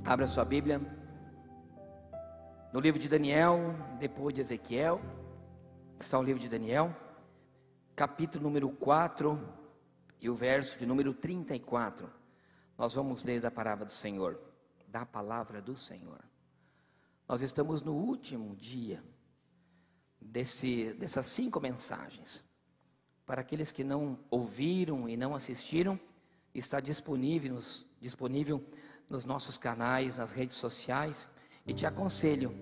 Abra sua Bíblia no livro de Daniel, depois de Ezequiel. Está o livro de Daniel, capítulo número 4 e o verso de número 34. Nós vamos ler da palavra do Senhor, da palavra do Senhor. Nós estamos no último dia dessas 5 mensagens. Para aqueles que não ouviram e não assistiram, está disponível nos nossos canais, nas redes sociais. E te aconselho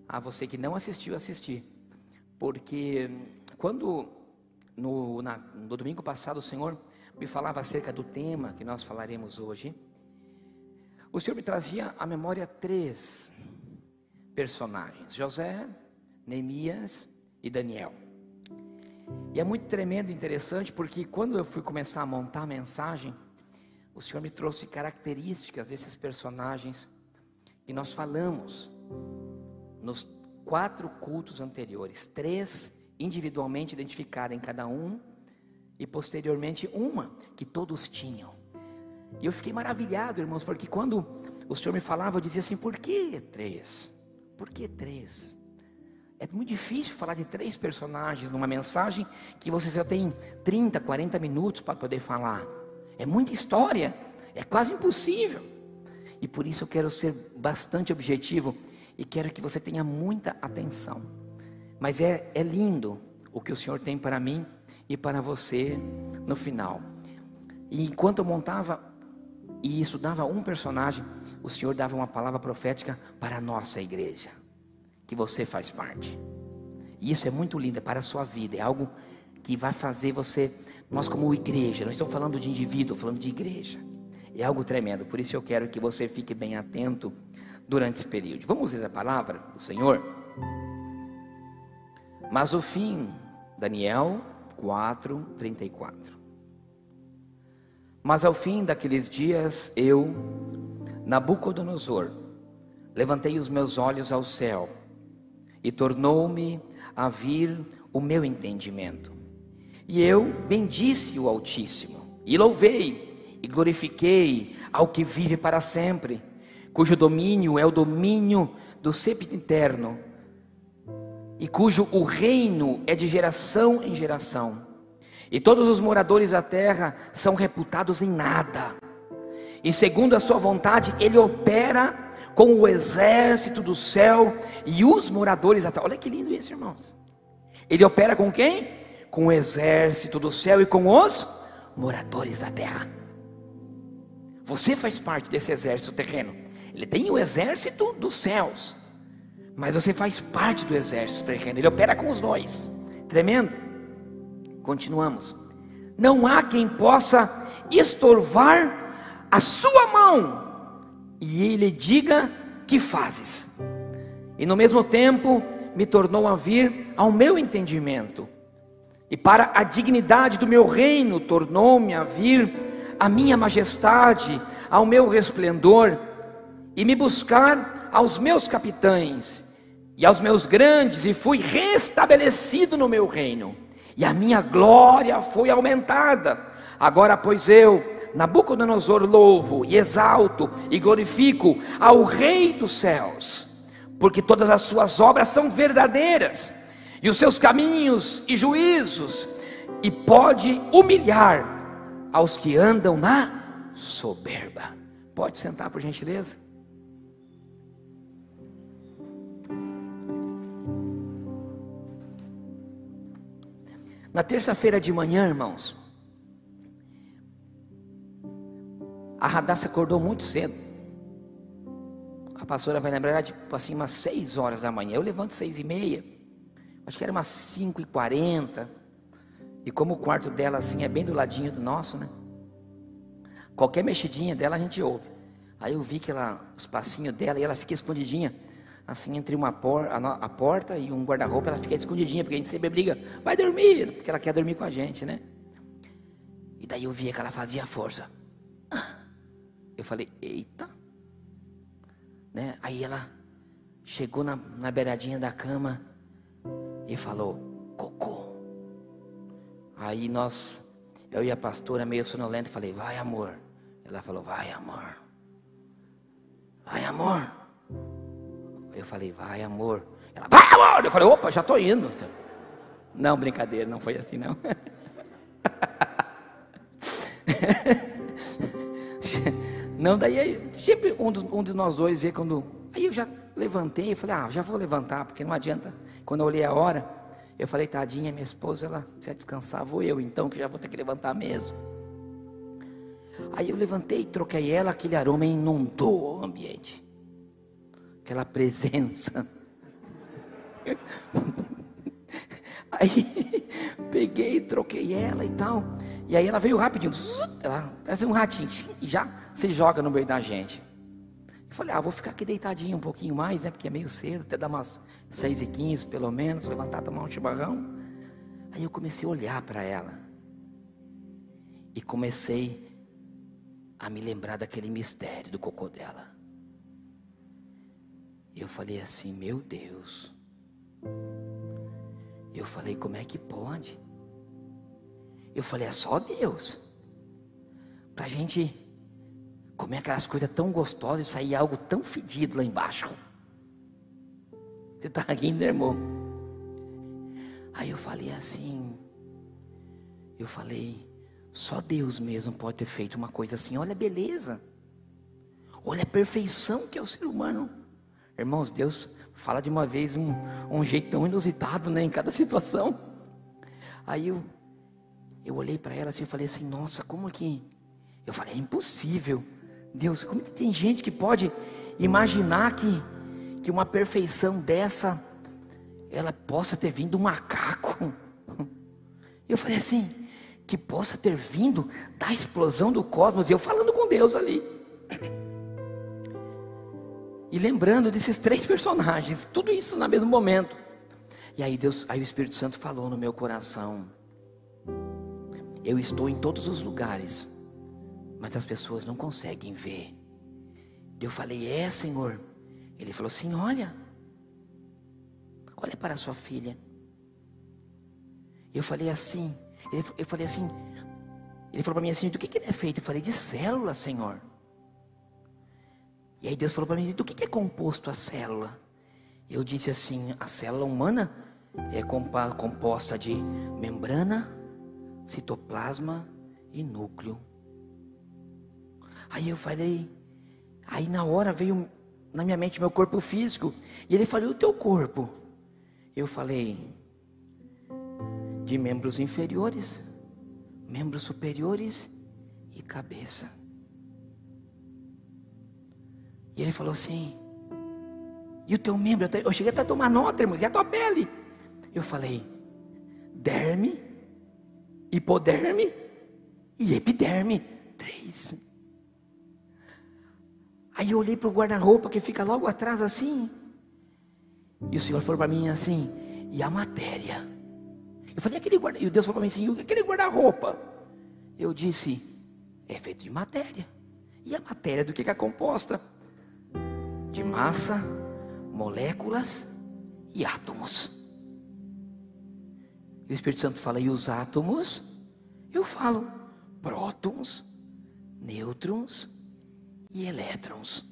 a você que não assistiu, assistir. Porque quando no domingo passado o Senhor me falava acerca do tema que nós falaremos hoje, o Senhor me trazia à memória 3 personagens: José, Neemias e Daniel. E é muito tremendo e interessante, porque quando eu fui começar a montar a mensagem, o Senhor me trouxe características desses personagens que nós falamos nos 4 cultos anteriores. 3 individualmente identificadas em cada um, e posteriormente uma que todos tinham. E eu fiquei maravilhado, irmãos, porque quando o Senhor me falava, eu dizia assim: por que 3? Por que 3? É muito difícil falar de 3 personagens numa mensagem que você só tem 30, 40 minutos para poder falar. É muita história, é quase impossível. E por isso eu quero ser bastante objetivo e quero que você tenha muita atenção. Mas é lindo o que o Senhor tem para mim e para você no final. E enquanto eu montava e estudava um personagem, o Senhor dava uma palavra profética para a nossa igreja, que você faz parte. E isso é muito lindo, é para a sua vida, é algo que vai fazer você, nós como igreja, não estamos falando de indivíduo, falando de igreja. É algo tremendo, por isso eu quero que você fique bem atento durante esse período. Vamos ler a palavra do Senhor? Mas o fim, Daniel 4:34. Mas ao fim daqueles dias, eu, Nabucodonosor, levantei os meus olhos ao céu, e tornou-me a vir o meu entendimento. E eu bendisse o Altíssimo, e louvei, e glorifiquei ao que vive para sempre, cujo domínio é o domínio do sempiterno, e cujo o reino é de geração em geração. E todos os moradores da terra são reputados em nada. E segundo a sua vontade, ele opera com o exército do céu e os moradores da terra. Olha que lindo isso, irmãos. Ele opera com quem? Com o exército do céu e com os moradores da terra. Você faz parte desse exército terreno. Ele tem o exército dos céus, mas você faz parte do exército terreno. Ele opera com os dois. Tremendo. Continuamos. Não há quem possa estorvar a sua mão e ele diga: que fazes? E no mesmo tempo me tornou a vir ao meu entendimento, e para a dignidade do meu reino tornou-me a vir a minha majestade, ao meu resplendor, e me buscar aos meus capitães e aos meus grandes, e fui restabelecido no meu reino, e a minha glória foi aumentada. Agora, pois, eu, Nabucodonosor, louvo e exalto e glorifico ao Rei dos céus, porque todas as suas obras são verdadeiras, e os seus caminhos e juízos, e pode humilhar aos que andam na soberba. Pode sentar, por gentileza. Na terça-feira de manhã, irmãos, a Radassa acordou muito cedo. A pastora vai lembrar, era tipo assim, umas 6 horas da manhã. Eu levanto 6:30, acho que era umas 5:40. E como o quarto dela assim é bem do ladinho do nosso, né? Qualquer mexidinha dela a gente ouve. Aí eu vi que os passinhos dela, e ela fica escondidinha, assim, entre a porta e um guarda-roupa. Ela fica escondidinha, porque a gente sempre briga: vai dormir, porque ela quer dormir com a gente, né? E daí eu via que ela fazia força. Eu falei: eita, né? Aí ela chegou na beiradinha da cama e falou: cocô. Aí eu e a pastora meio sonolenta, falei: vai, amor. Ela falou: vai, amor. Vai, vai, amor. Eu falei, vai, amor. Ela, vai, amor. Eu falei, opa, já estou indo. Não, brincadeira, não foi assim, não. Não, daí sempre um de nós dois vê quando... Aí eu já levantei, eu falei, já vou levantar, porque não adianta. Quando eu olhei a hora, eu falei, tadinha, minha esposa, ela precisa descansar, vou eu então, que já vou ter que levantar mesmo. Aí eu levantei, troquei ela, aquele aroma inundou o ambiente. Aquela presença. Aí peguei, troquei ela e tal. E aí ela veio rapidinho, ela parece um ratinho, e já se joga no meio da gente. Eu falei, vou ficar aqui deitadinho um pouquinho mais, né? Porque é meio cedo, até dar umas 6h15 pelo menos, levantar, tomar um chimarrão. Aí eu comecei a olhar para ela. E comecei a me lembrar daquele mistério do cocô dela. Eu falei assim, meu Deus. Eu falei, como é que pode? Eu falei, é só Deus. Pra gente comer aquelas coisas tão gostosas e sair algo tão fedido lá embaixo. Você tá rindo, né, irmão? Aí eu falei assim, só Deus mesmo pode ter feito uma coisa assim. Olha a beleza, olha a perfeição que é o ser humano. Irmãos, Deus fala de uma vez um jeito tão inusitado, né, em cada situação. Aí eu olhei para ela assim e falei assim, nossa, como que... Eu falei, é impossível. Deus, como que tem gente que pode imaginar que uma perfeição dessa, ela possa ter vindo um macaco? Eu falei assim, que possa ter vindo da explosão do cosmos. E eu falando com Deus ali. E lembrando desses 3 personagens, tudo isso no mesmo momento. E aí o Espírito Santo falou no meu coração, eu estou em todos os lugares, mas as pessoas não conseguem ver. Eu falei, Senhor. Ele falou assim, olha para a sua filha. Eu falei assim, ele falou para mim assim, do que ele é feito? Eu falei, de células, Senhor. E aí Deus falou para mim, do que é composto a célula? Eu disse assim, a célula humana é composta de membrana, citoplasma e núcleo. Aí eu falei, aí na hora veio na minha mente meu corpo físico, e ele falou, e o teu corpo? Eu falei, de membros inferiores, membros superiores e cabeça. E ele falou assim, e o teu membro? Eu cheguei até a tomar nota, irmãos, e a tua pele? Eu falei, derme, hipoderme e epiderme. 3. Aí eu olhei para o guarda-roupa que fica logo atrás assim, e o Senhor falou para mim assim, e a matéria? Eu falei, e o Deus falou para mim assim, aquele guarda-roupa? Eu disse, é feito de matéria. E a matéria do que é composta? De massa, moléculas e átomos. E o Espírito Santo fala, e os átomos? Eu falo, prótons, nêutrons e elétrons.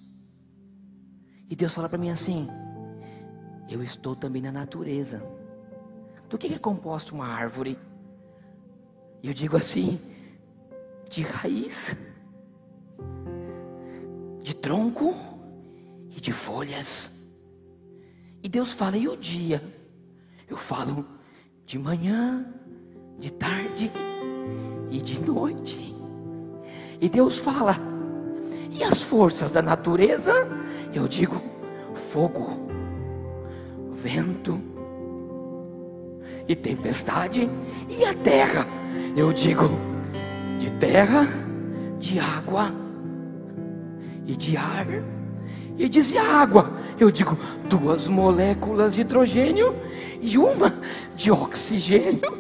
E Deus fala para mim assim, eu estou também na natureza. Do que é composta uma árvore? E eu digo assim, de raiz, de tronco e de folhas. E Deus fala, e o dia? Eu falo, de manhã, de tarde e de noite. E Deus fala, e as forças da natureza? Eu digo, fogo, vento e tempestade. E a terra? Eu digo, de terra, de água e de ar. E dizia água, eu digo, 2 moléculas de hidrogênio e uma de oxigênio.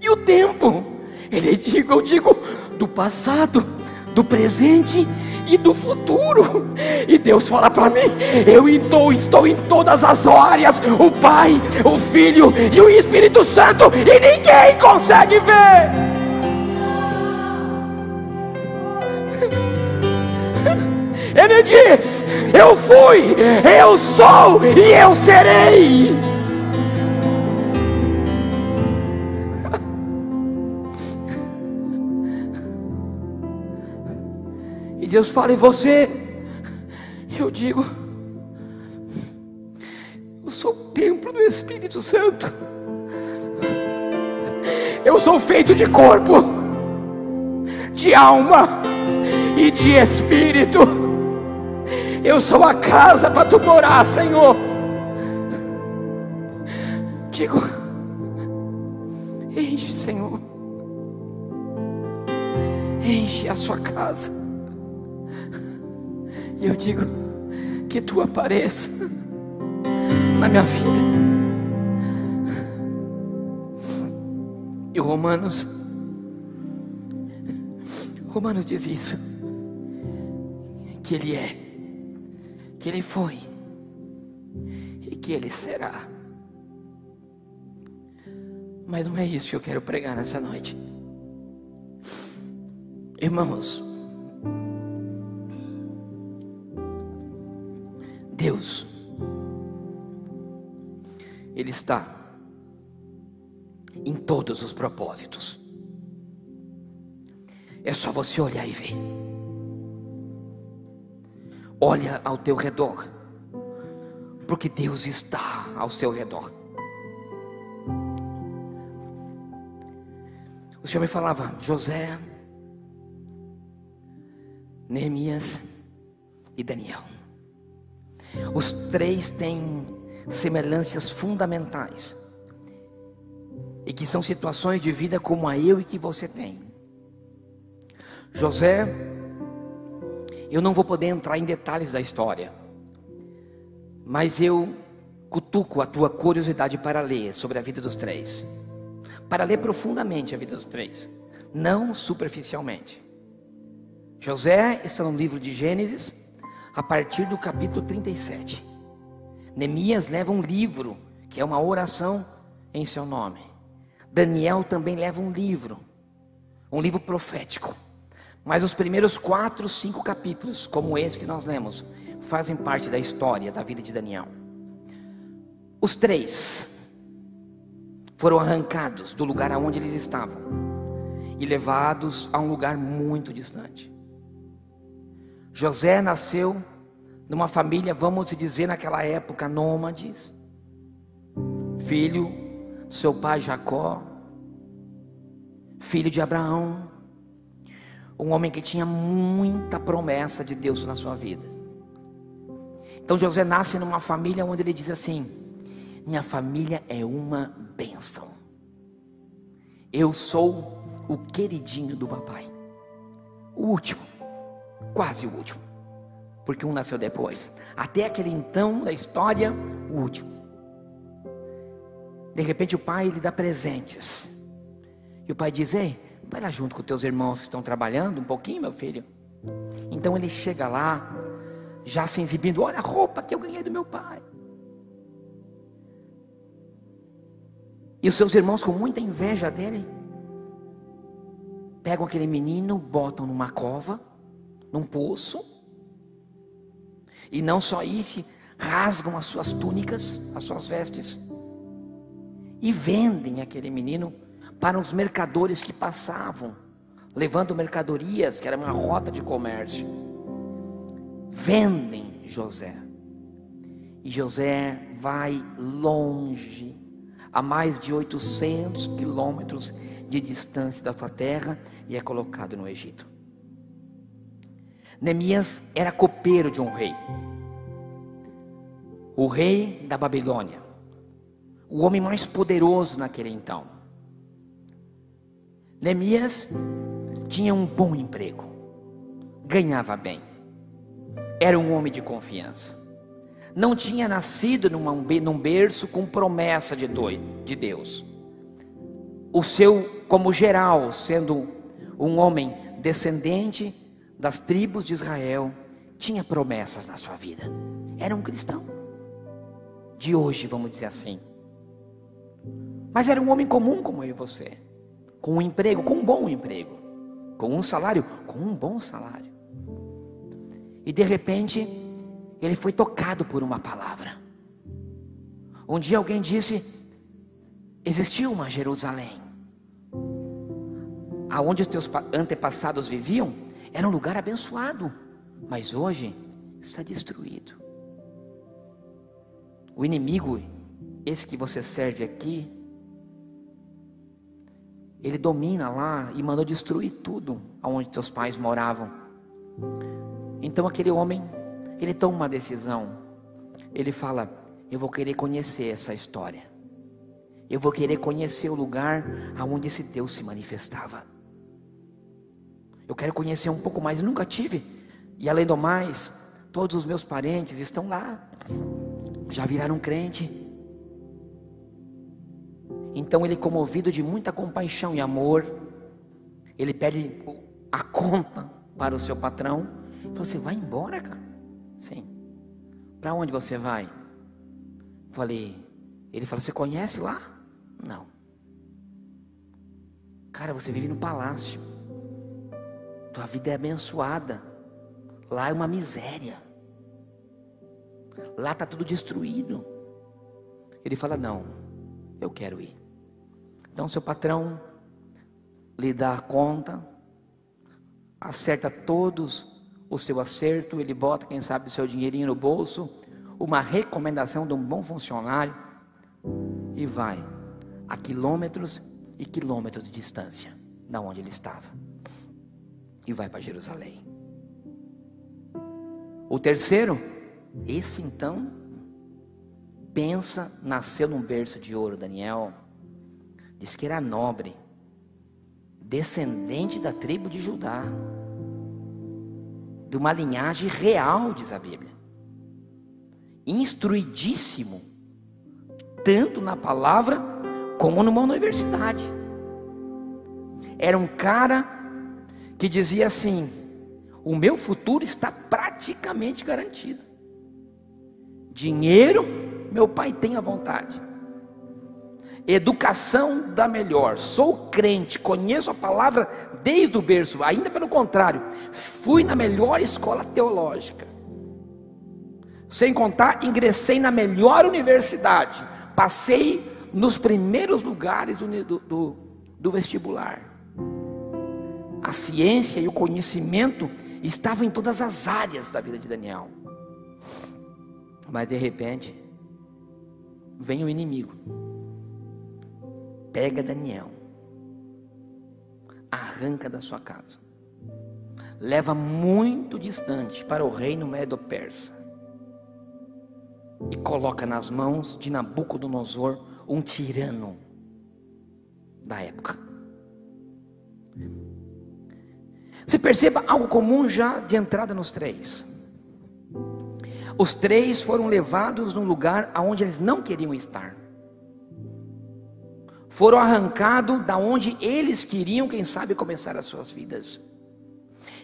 E o tempo? Eu digo, do passado, do presente e do futuro. E Deus fala para mim, eu estou em todas as áreas, o Pai, o Filho e o Espírito Santo, e ninguém consegue ver. Ele Ele diz: eu fui, eu sou e eu serei. E Deus fala: e você? Eu digo: eu sou o templo do Espírito Santo. Eu sou feito de corpo, de alma e de espírito. Eu sou a casa para tu morar, Senhor. Digo: enche, Senhor, enche a sua casa. E eu digo: que tu apareça na minha vida. E Romanos diz isso, que Ele é, que Ele foi e que Ele será. Mas não é isso que eu quero pregar nessa noite, irmãos. Deus, Ele está em todos os propósitos. É só você olhar e ver. Olha ao teu redor, porque Deus está ao seu redor. O Senhor me falava: José, Neemias e Daniel. Os três têm semelhanças fundamentais, e que são situações de vida como a eu e que você tem. José, eu não vou poder entrar em detalhes da história, mas eu cutuco a tua curiosidade para ler sobre a vida dos três, para ler profundamente a vida dos três, não superficialmente. José está no livro de Gênesis, a partir do capítulo 37. Neemias leva um livro, que é uma oração em seu nome. Daniel também leva um livro profético. Mas os primeiros 4, 5 capítulos, como esse que nós lemos, fazem parte da história da vida de Daniel. Os três foram arrancados do lugar aonde eles estavam e levados a um lugar muito distante. José nasceu numa família, vamos dizer, naquela época, nômades, filho do seu pai Jacó, filho de Abraão, um homem que tinha muita promessa de Deus na sua vida. Então José nasce numa família onde ele diz assim: minha família é uma bênção, eu sou o queridinho do papai, o último, quase o último, porque um nasceu depois. Até aquele então da história, o último. De repente o pai lhe dá presentes, e o pai diz: ei, vai lá junto com teus irmãos que estão trabalhando um pouquinho, meu filho. Então ele chega lá, já se exibindo: olha a roupa que eu ganhei do meu pai. E os seus irmãos, com muita inveja dele, pegam aquele menino, botam numa cova, num poço, e não só isso, rasgam as suas túnicas, as suas vestes, e vendem aquele menino para os mercadores que passavam, levando mercadorias, que era uma rota de comércio. Vendem José, e José vai longe, a mais de 800 quilômetros de distância da sua terra, e é colocado no Egito. Neemias era copeiro de um rei, o rei da Babilônia, o homem mais poderoso naquele então. Neemias tinha um bom emprego, ganhava bem, era um homem de confiança, não tinha nascido num berço com promessa de Deus. O seu, como geral, sendo um homem descendente das tribos de Israel, tinha promessas na sua vida, era um cristão de hoje, vamos dizer assim, mas era um homem comum como eu e você, com um emprego, com um bom emprego, com um salário, com um bom salário. E de repente, ele foi tocado por uma palavra. Um dia alguém disse: existiu uma Jerusalém. Aonde os teus antepassados viviam, era um lugar abençoado. Mas hoje, está destruído. O inimigo, esse que você serve aqui, ele domina lá e mandou destruir tudo aonde teus pais moravam. Então aquele homem, ele toma uma decisão. Ele fala: eu vou querer conhecer essa história. Eu vou querer conhecer o lugar aonde esse Deus se manifestava. Eu quero conhecer um pouco mais. Eu nunca tive. E além do mais, todos os meus parentes estão lá, já viraram crente. Então ele, comovido de muita compaixão e amor, ele pede a conta para o seu patrão. Ele falou: você vai embora, cara? Sim. Para onde você vai? Falei. Ele falou: você conhece lá? Não. Cara, você vive no palácio. Tua vida é abençoada. Lá é uma miséria. Lá está tudo destruído. Ele fala: não, eu quero ir. Então seu patrão lhe dá a conta, acerta todos o seu acerto, ele bota, quem sabe, o seu dinheirinho no bolso, uma recomendação de um bom funcionário, e vai a quilômetros e quilômetros de distância da onde ele estava, e vai para Jerusalém. O terceiro, esse então, pensa, nasceu num berço de ouro. Daniel diz que era nobre, descendente da tribo de Judá, de uma linhagem real, diz a Bíblia, instruidíssimo, tanto na palavra como numa universidade. Era um cara que dizia assim: o meu futuro está praticamente garantido. Dinheiro, meu pai tem à vontade. Educação da melhor. Sou crente, conheço a palavra desde o berço. Ainda pelo contrário, fui na melhor escola teológica. Sem contar, ingressei na melhor universidade. Passei nos primeiros lugares do vestibular. A ciência e o conhecimento estavam em todas as áreas da vida de Daniel. Mas de repente, vem o inimigo, pega Daniel, arranca da sua casa, leva muito distante para o reino Medo-Persa e coloca nas mãos de Nabucodonosor, um tirano da época. Se perceba algo comum já de entrada nos três. Os três foram levados num lugar aonde eles não queriam estar. Foram arrancados da onde eles queriam, quem sabe, começar as suas vidas.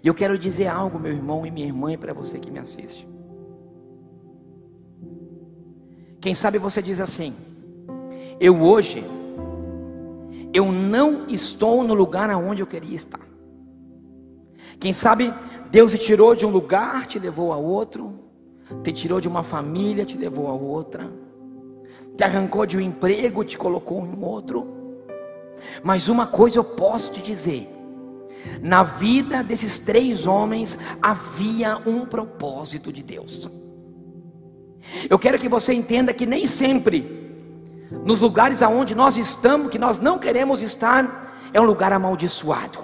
E eu quero dizer algo, meu irmão e minha irmã, e para você que me assiste. Quem sabe você diz assim: eu hoje, eu não estou no lugar aonde eu queria estar. Quem sabe Deus te tirou de um lugar, te levou a outro, te tirou de uma família, te levou a outra, te arrancou de um emprego, te colocou em outro. Mas uma coisa eu posso te dizer: na vida desses três homens havia um propósito de Deus. Eu quero que você entenda que nem sempre nos lugares aonde nós estamos, que nós não queremos estar, é um lugar amaldiçoado.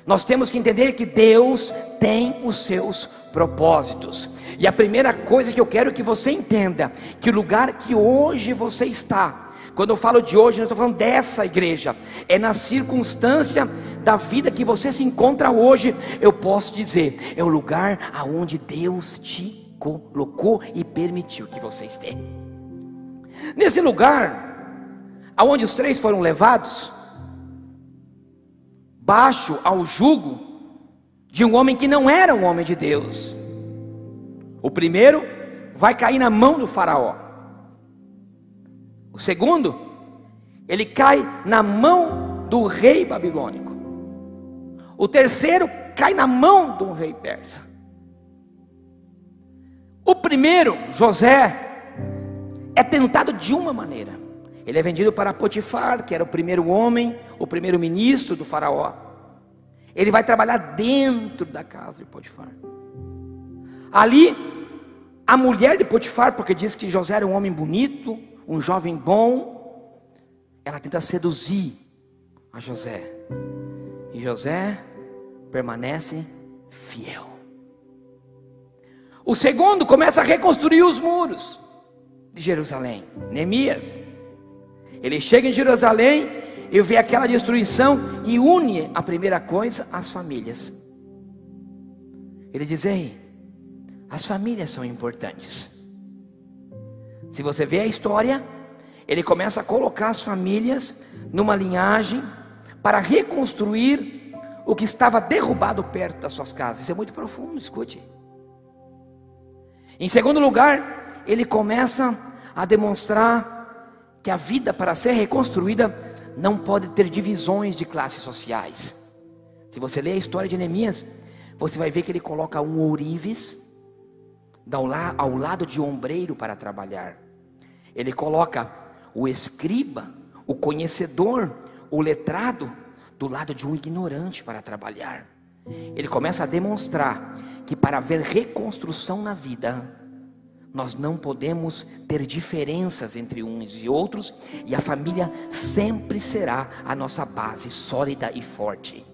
Nós temos que entender que Deus tem os seus propósitos. E a primeira coisa que eu quero que você entenda, que o lugar que hoje você está, quando eu falo de hoje, não estou falando dessa igreja, é na circunstância da vida que você se encontra hoje. Eu posso dizer, é o lugar aonde Deus te colocou e permitiu que você esteja. Nesse lugar aonde os três foram levados, baixo ao jugo de um homem que não era um homem de Deus. O primeiro vai cair na mão do faraó. O segundo, ele cai na mão do rei babilônico. O terceiro cai na mão de um rei persa. Primeiro, José é tentado de uma maneira. Ele é vendido para Potifar, que era o primeiro homem, o primeiro ministro do faraó. Ele vai trabalhar dentro da casa de Potifar. Ali, a mulher de Potifar, porque diz que José era um homem bonito, um jovem bom, ela tenta seduzir a José. E José permanece fiel. O segundo começa a reconstruir os muros de Jerusalém, Neemias. Ele chega em Jerusalém e vê aquela destruição e une a primeira coisa às famílias. Ele diz: ei, as famílias são importantes. Se você vê a história, ele começa a colocar as famílias numa linhagem para reconstruir o que estava derrubado perto das suas casas. Isso é muito profundo, escute. Em segundo lugar, ele começa a demonstrar que a vida, para ser reconstruída, não pode ter divisões de classes sociais. Se você ler a história de Neemias, você vai ver que ele coloca um ourives ao lado de um ombreiro para trabalhar. Ele coloca o escriba, o conhecedor, o letrado, do lado de um ignorante para trabalhar. Ele começa a demonstrar que para haver reconstrução na vida, nós não podemos ter diferenças entre uns e outros, e a família sempre será a nossa base sólida e forte,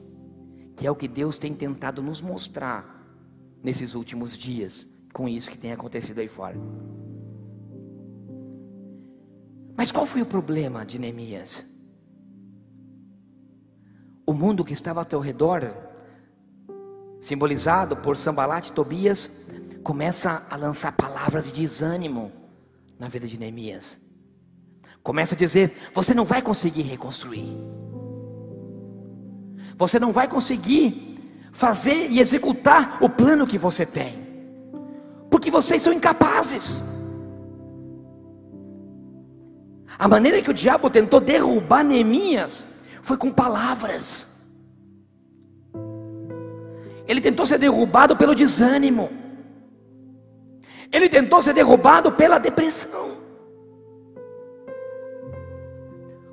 que é o que Deus tem tentado nos mostrar nesses últimos dias, com isso que tem acontecido aí fora. Mas qual foi o problema de Neemias? O mundo que estava ao teu redor, simbolizado por Sambalat e Tobias, começa a lançar palavras de desânimo na vida de Neemias. Começa a dizer: você não vai conseguir reconstruir, você não vai conseguir fazer e executar o plano que você tem, porque vocês são incapazes. A maneira que o diabo tentou derrubar Neemias foi com palavras. Ele tentou ser derrubado pelo desânimo. Ele tentou ser derrubado pela depressão.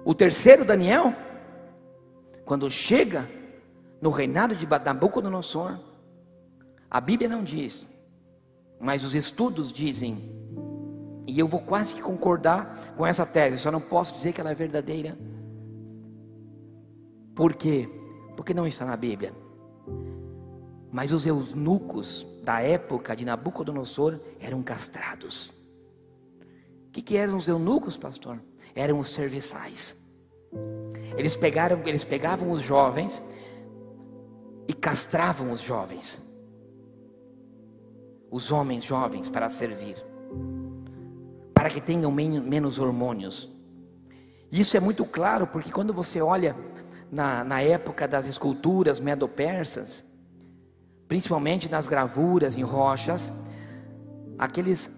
O terceiro, Daniel, quando chega no reinado de Nabucodonosor, a Bíblia não diz, mas os estudos dizem, e eu vou quase que concordar com essa tese, só não posso dizer que ela é verdadeira. Por quê? Porque não está na Bíblia. Mas os eunucos da época de Nabucodonosor eram castrados. O que eram os eunucos, pastor? Eram os serviçais. Eles pegavam os jovens e castravam os jovens, os homens jovens, para servir, para que tenham menos hormônios. Isso é muito claro, porque quando você olha na época das esculturas medo-persas, principalmente nas gravuras em rochas, aqueles,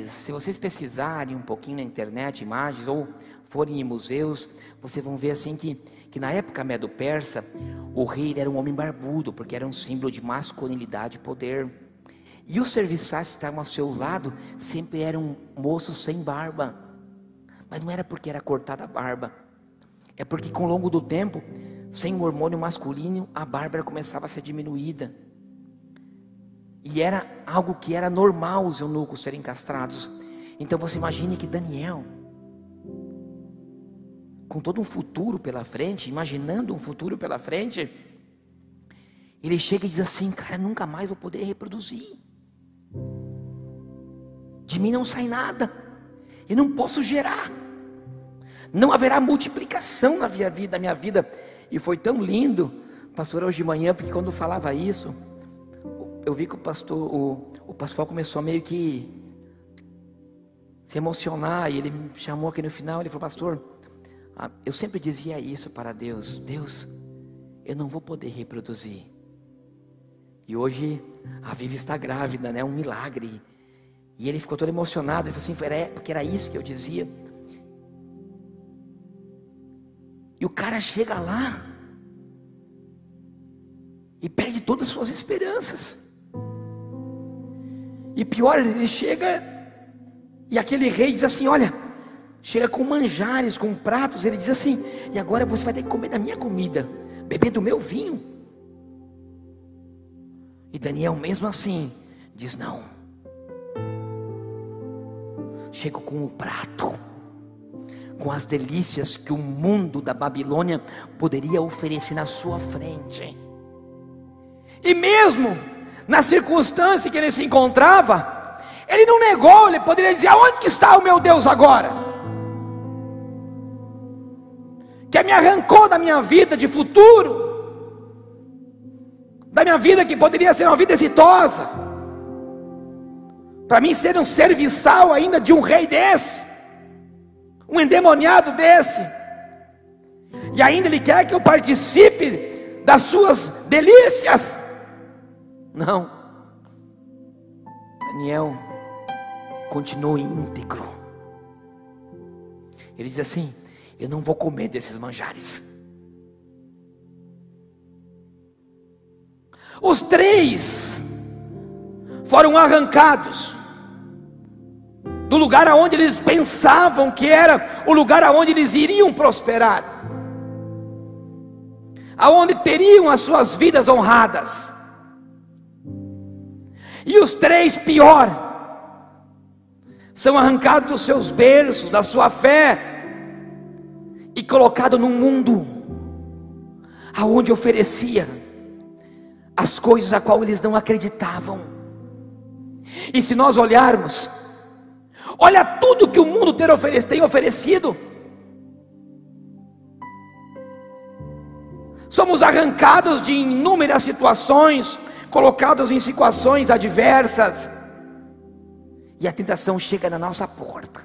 se vocês pesquisarem um pouquinho na internet, imagens, ou forem em museus, vocês vão ver assim que na época medo-persa, o rei era um homem barbudo, porque era um símbolo de masculinidade e poder. E os serviçais que estavam ao seu lado sempre eram moços sem barba. Mas não era porque era cortada a barba, é porque com o longo do tempo, sem o hormônio masculino, a barba começava a ser diminuída. E era algo que era normal os eunucos serem castrados. Então você imagine que Daniel, com todo um futuro pela frente, imaginando um futuro pela frente, ele chega e diz assim: cara, nunca mais vou poder reproduzir. De mim não sai nada. Eu não posso gerar. Não haverá multiplicação na minha vida. E foi tão lindo, pastor, hoje de manhã, porque quando falava isso, eu vi que o pastor começou a meio que se emocionar, e ele me chamou aqui no final, ele falou: pastor, eu sempre dizia isso para Deus: Deus, eu não vou poder reproduzir. E hoje a Vivi está grávida, né? Um milagre. E ele ficou todo emocionado, ele falou assim: porque era isso que eu dizia. E o cara chega lá e perde todas as suas esperanças. E pior, ele chega e aquele rei diz assim: olha, chega com manjares, com pratos. Ele diz assim: e agora você vai ter que comer da minha comida, beber do meu vinho. E Daniel mesmo assim diz: não. Chego com o prato, com as delícias que o mundo da Babilônia poderia oferecer na sua frente. E mesmo na circunstância que ele se encontrava, ele não negou. Ele poderia dizer: aonde que está o meu Deus agora? Que me arrancou da minha vida de futuro, da minha vida que poderia ser uma vida exitosa, para mim ser um serviçal ainda de um rei desse, um endemoniado desse. E ainda ele quer que eu participe das suas delícias. Não. Daniel continuou íntegro. Ele diz assim: eu não vou comer desses manjares. Os 3 foram arrancados do lugar aonde eles pensavam que era o lugar aonde eles iriam prosperar, aonde teriam as suas vidas honradas. E os 3 pior são arrancados dos seus berços, da sua fé, e colocados num mundo aonde oferecia as coisas a qual eles não acreditavam. E se nós olharmos, olha tudo que o mundo tem oferecido. Somos arrancados de inúmeras situações, colocados em situações adversas, e a tentação chega na nossa porta.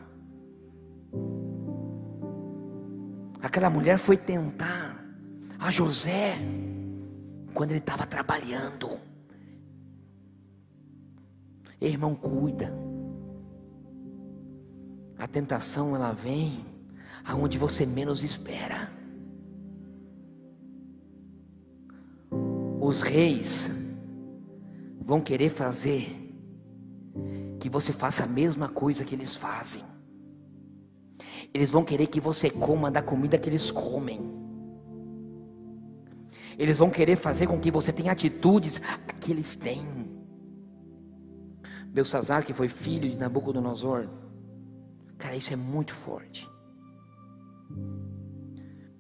Aquela mulher foi tentar a José quando ele estava trabalhando. Irmão, cuida. A tentação, ela vem aonde você menos espera. Os reis vão querer fazer que você faça a mesma coisa que eles fazem. Eles vão querer que você coma da comida que eles comem. Eles vão querer fazer com que você tenha atitudes que eles têm. Belsazar, que foi filho de Nabucodonosor, cara, isso é muito forte.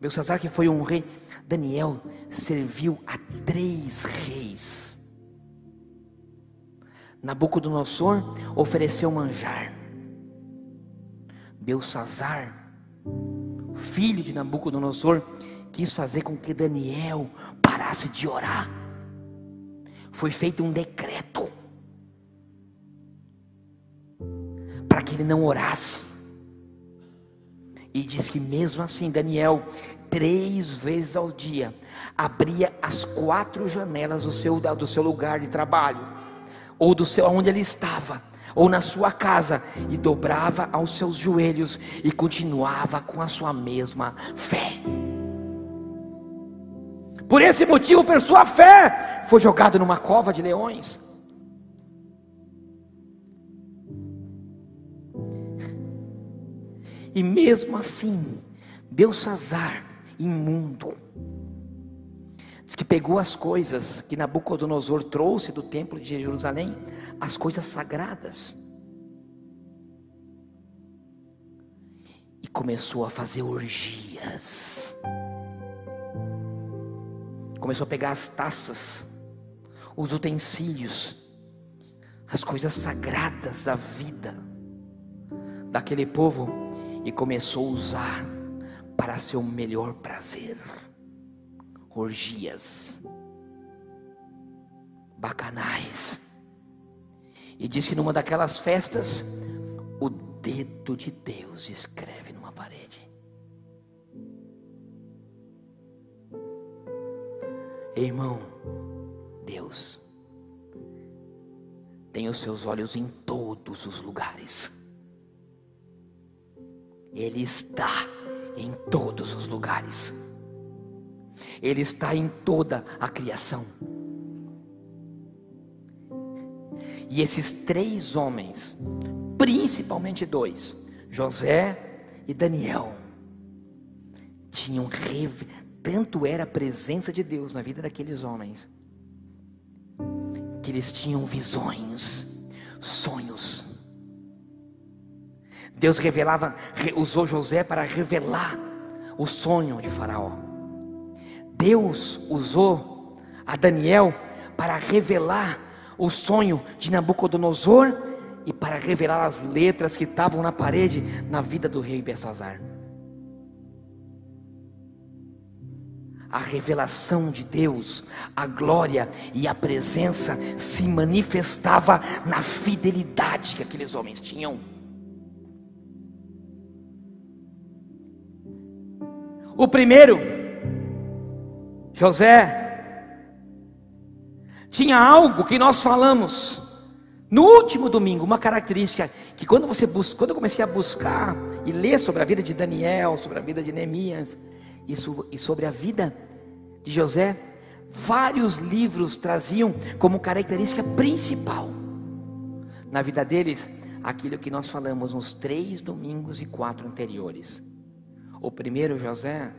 Belsazar, que foi um rei. Daniel serviu a 3 reis. Nabucodonosor ofereceu manjar. Belsazar, filho de Nabucodonosor, quis fazer com que Daniel parasse de orar. Foi feito um decreto para que ele não orasse. E diz que mesmo assim Daniel 3 vezes ao dia abria as 4 janelas do seu lugar de trabalho, ou do seu onde ele estava, ou na sua casa, e dobrava aos seus joelhos e continuava com a sua mesma fé. Por esse motivo, por sua fé, foi jogado numa cova de leões. E mesmo assim, Belsazar, imundo, diz que pegou as coisas que Nabucodonosor trouxe do templo de Jerusalém, as coisas sagradas, e começou a fazer orgias. Começou a pegar as taças, os utensílios, as coisas sagradas da vida daquele povo, e começou a usar para seu melhor prazer. Orgias, bacanais. E diz que numa daquelas festas, o dedo de Deus escreve numa parede. Irmão, Deus tem os seus olhos em todos os lugares. Ele está em todos os lugares. Ele está em toda a criação. E esses 3 homens, principalmente 2, José e Daniel, tinham tanto era a presença de Deus na vida daqueles homens, que eles tinham visões, sonhos. Deus usou José para revelar o sonho de Faraó. Deus usou a Daniel para revelar o sonho de Nabucodonosor e para revelar as letras que estavam na parede na vida do rei Belsazar. A revelação de Deus, a glória e a presença se manifestava na fidelidade que aqueles homens tinham. O primeiro, José, tinha algo que nós falamos no último domingo, uma característica que quando eu comecei a buscar e ler sobre a vida de Daniel, sobre a vida de Neemias e sobre a vida de José, vários livros traziam como característica principal na vida deles aquilo que nós falamos nos 3 domingos e 4 anteriores. O primeiro, José,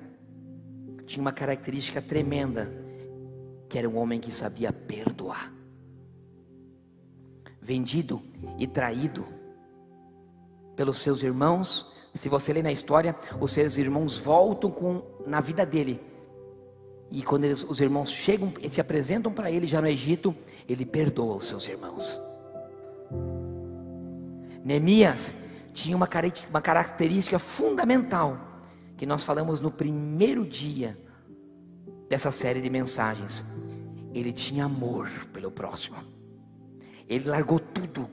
tinha uma característica tremenda, que era um homem que sabia perdoar. Vendido e traído pelos seus irmãos. Se você ler na história, os seus irmãos voltam na vida dele. E quando os irmãos chegam e se apresentam para ele já no Egito, ele perdoa os seus irmãos. Neemias tinha uma característica fundamental, que nós falamos no primeiro dia dessa série de mensagens. Ele tinha amor pelo próximo. Ele largou tudo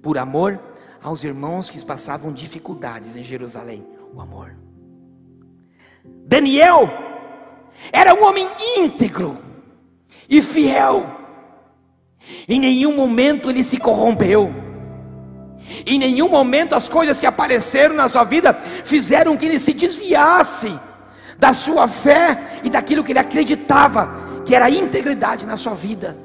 por amor aos irmãos que passavam dificuldades em Jerusalém. O amor. Daniel era um homem íntegro e fiel. Em nenhum momento ele se corrompeu. Em nenhum momento as coisas que apareceram na sua vida fizeram que ele se desviasse da sua fé e daquilo que ele acreditava que era a integridade na sua vida.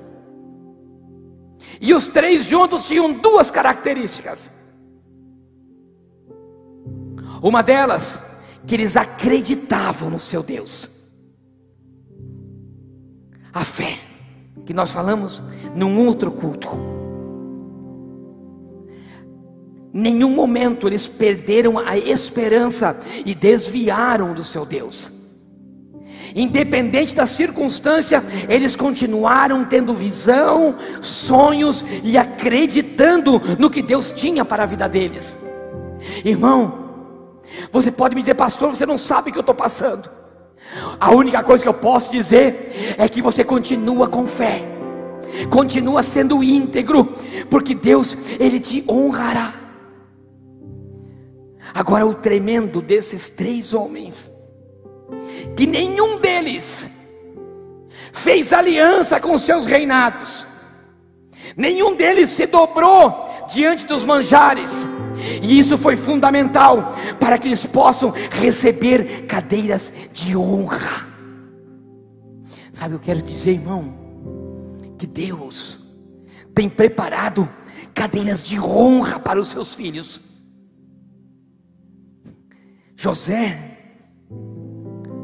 E os 3 juntos tinham 2 características. Uma delas, que eles acreditavam no seu Deus. A fé, que nós falamos num outro culto. Nenhum momento eles perderam a esperança e desviaram do seu Deus. Independente da circunstância, eles continuaram tendo visão, sonhos e acreditando no que Deus tinha para a vida deles. Irmão, você pode me dizer: pastor, você não sabe o que eu estou passando. A única coisa que eu posso dizer é que você continua com fé, continua sendo íntegro, porque Deus, Ele te honrará. Agora, o tremendo desses 3 homens, que nenhum deles fez aliança com seus reinados, nenhum deles se dobrou diante dos manjares, e isso foi fundamental para que eles possam receber cadeiras de honra. Sabe o que eu quero dizer, irmão? Que Deus tem preparado cadeiras de honra para os seus filhos. José,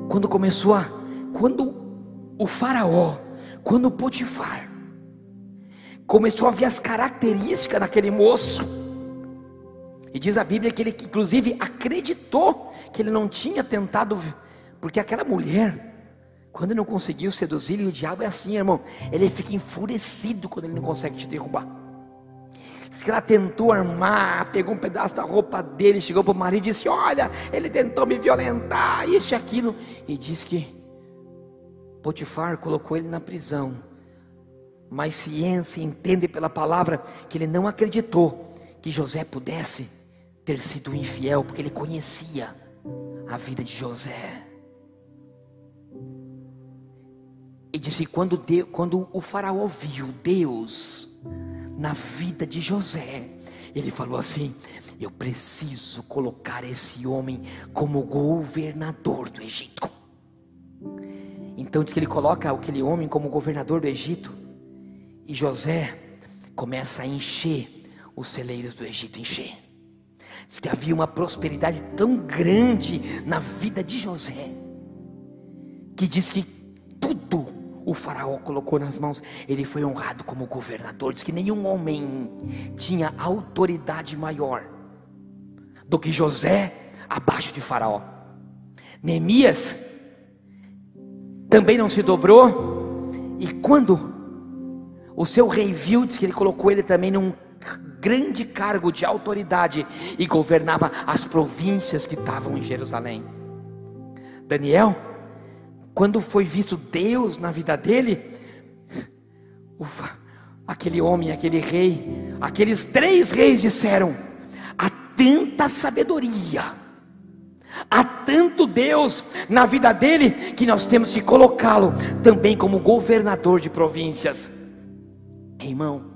quando o faraó, quando o Potifar começou a ver as características daquele moço, e diz a Bíblia que ele inclusive acreditou que ele não tinha tentado, porque aquela mulher, quando não conseguiu seduzir, e o diabo é assim, irmão, ele fica enfurecido quando ele não consegue te derrubar. Diz que ela tentou armar, pegou um pedaço da roupa dele, chegou para o marido e disse: olha, ele tentou me violentar, isso e aquilo. E diz que Potifar colocou ele na prisão. Mas se entende pela palavra que ele não acreditou que José pudesse ter sido infiel, porque ele conhecia a vida de José. E disse que quando o faraó viu Deus na vida de José, ele falou assim: eu preciso colocar esse homem como governador do Egito. Então diz que ele coloca aquele homem como governador do Egito. E José começa a encher os celeiros do Egito, encher. Diz que havia uma prosperidade tão grande na vida de José, que diz que tudo o faraó colocou nas mãos. Ele foi honrado como governador. Diz que nenhum homem tinha autoridade maior do que José abaixo de faraó. Neemias também não se dobrou, e quando o seu rei viu, diz que ele colocou ele também num grande cargo de autoridade e governava as províncias que estavam em Jerusalém. Daniel, quando foi visto Deus na vida dele, aquele homem, aquele rei, aqueles 3 reis disseram: há tanta sabedoria, há tanto Deus na vida dele, que nós temos que colocá-lo também como governador de províncias. Irmão,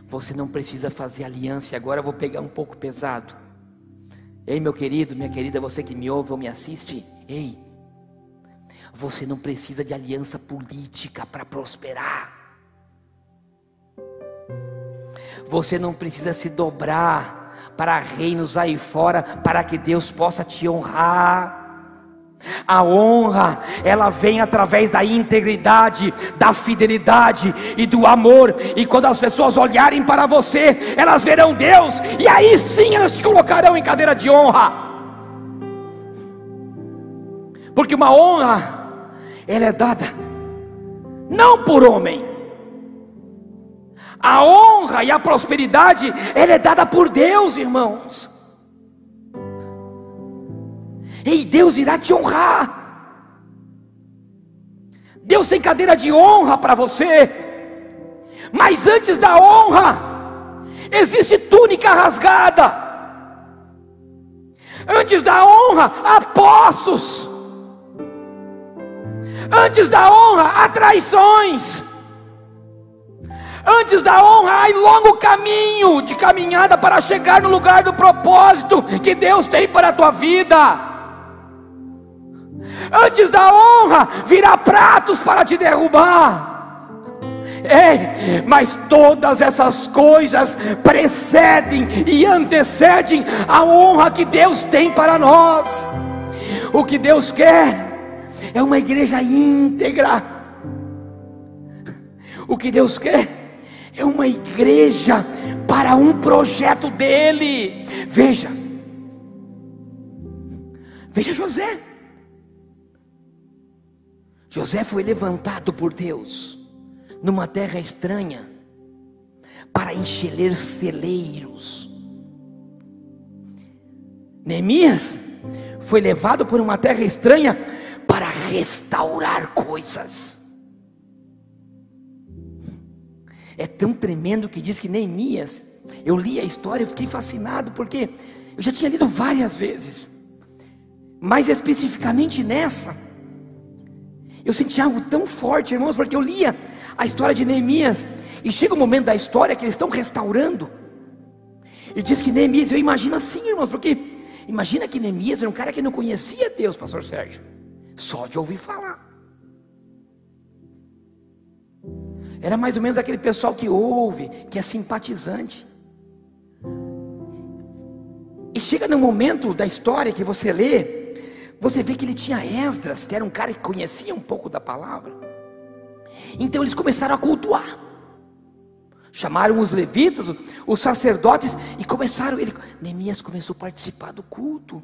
você não precisa fazer aliança. Agora eu vou pegar um pouco pesado. Ei, meu querido, minha querida, você que me ouve ou me assiste, ei, você não precisa de aliança política para prosperar. Você não precisa se dobrar para reinos aí fora para que Deus possa te honrar. A honra, ela vem através da integridade, da fidelidade e do amor. E quando as pessoas olharem para você, elas verão Deus, e aí sim elas te colocarão em cadeira de honra. Porque uma honra, ela é dada não por homem. A honra e a prosperidade, ela é dada por Deus, irmãos. E Deus irá te honrar. Deus tem cadeira de honra para você. Mas antes da honra, existe túnica rasgada. Antes da honra, há poços. Antes da honra, há traições. Antes da honra, há longo caminho de caminhada para chegar no lugar do propósito que Deus tem para a tua vida. Antes da honra, virá pratos para te derrubar. Ei, mas todas essas coisas precedem e antecedem a honra que Deus tem para nós. O que Deus quer é uma igreja íntegra. O que Deus quer é uma igreja para um projeto dele. Veja José. José foi levantado por Deus numa terra estranha para encher celeiros. Neemias foi levado por uma terra estranha para restaurar coisas. É tão tremendo que diz que Neemias, eu li a história e fiquei fascinado, porque eu já tinha lido várias vezes, mas especificamente nessa eu senti algo tão forte, irmãos, porque eu lia a história de Neemias, e chega um momento da história que eles estão restaurando, e diz que Neemias, eu imagino assim, irmãos, porque imagina que Neemias era um cara que não conhecia Deus, pastor Sérgio, só de ouvir falar. Era mais ou menos aquele pessoal que ouve, que é simpatizante. E chega no momento da história que você lê, você vê que ele tinha Esdras, que era um cara que conhecia um pouco da palavra. Então eles começaram a cultuar. Chamaram os levitas, os sacerdotes, e começaram. Neemias começou a participar do culto.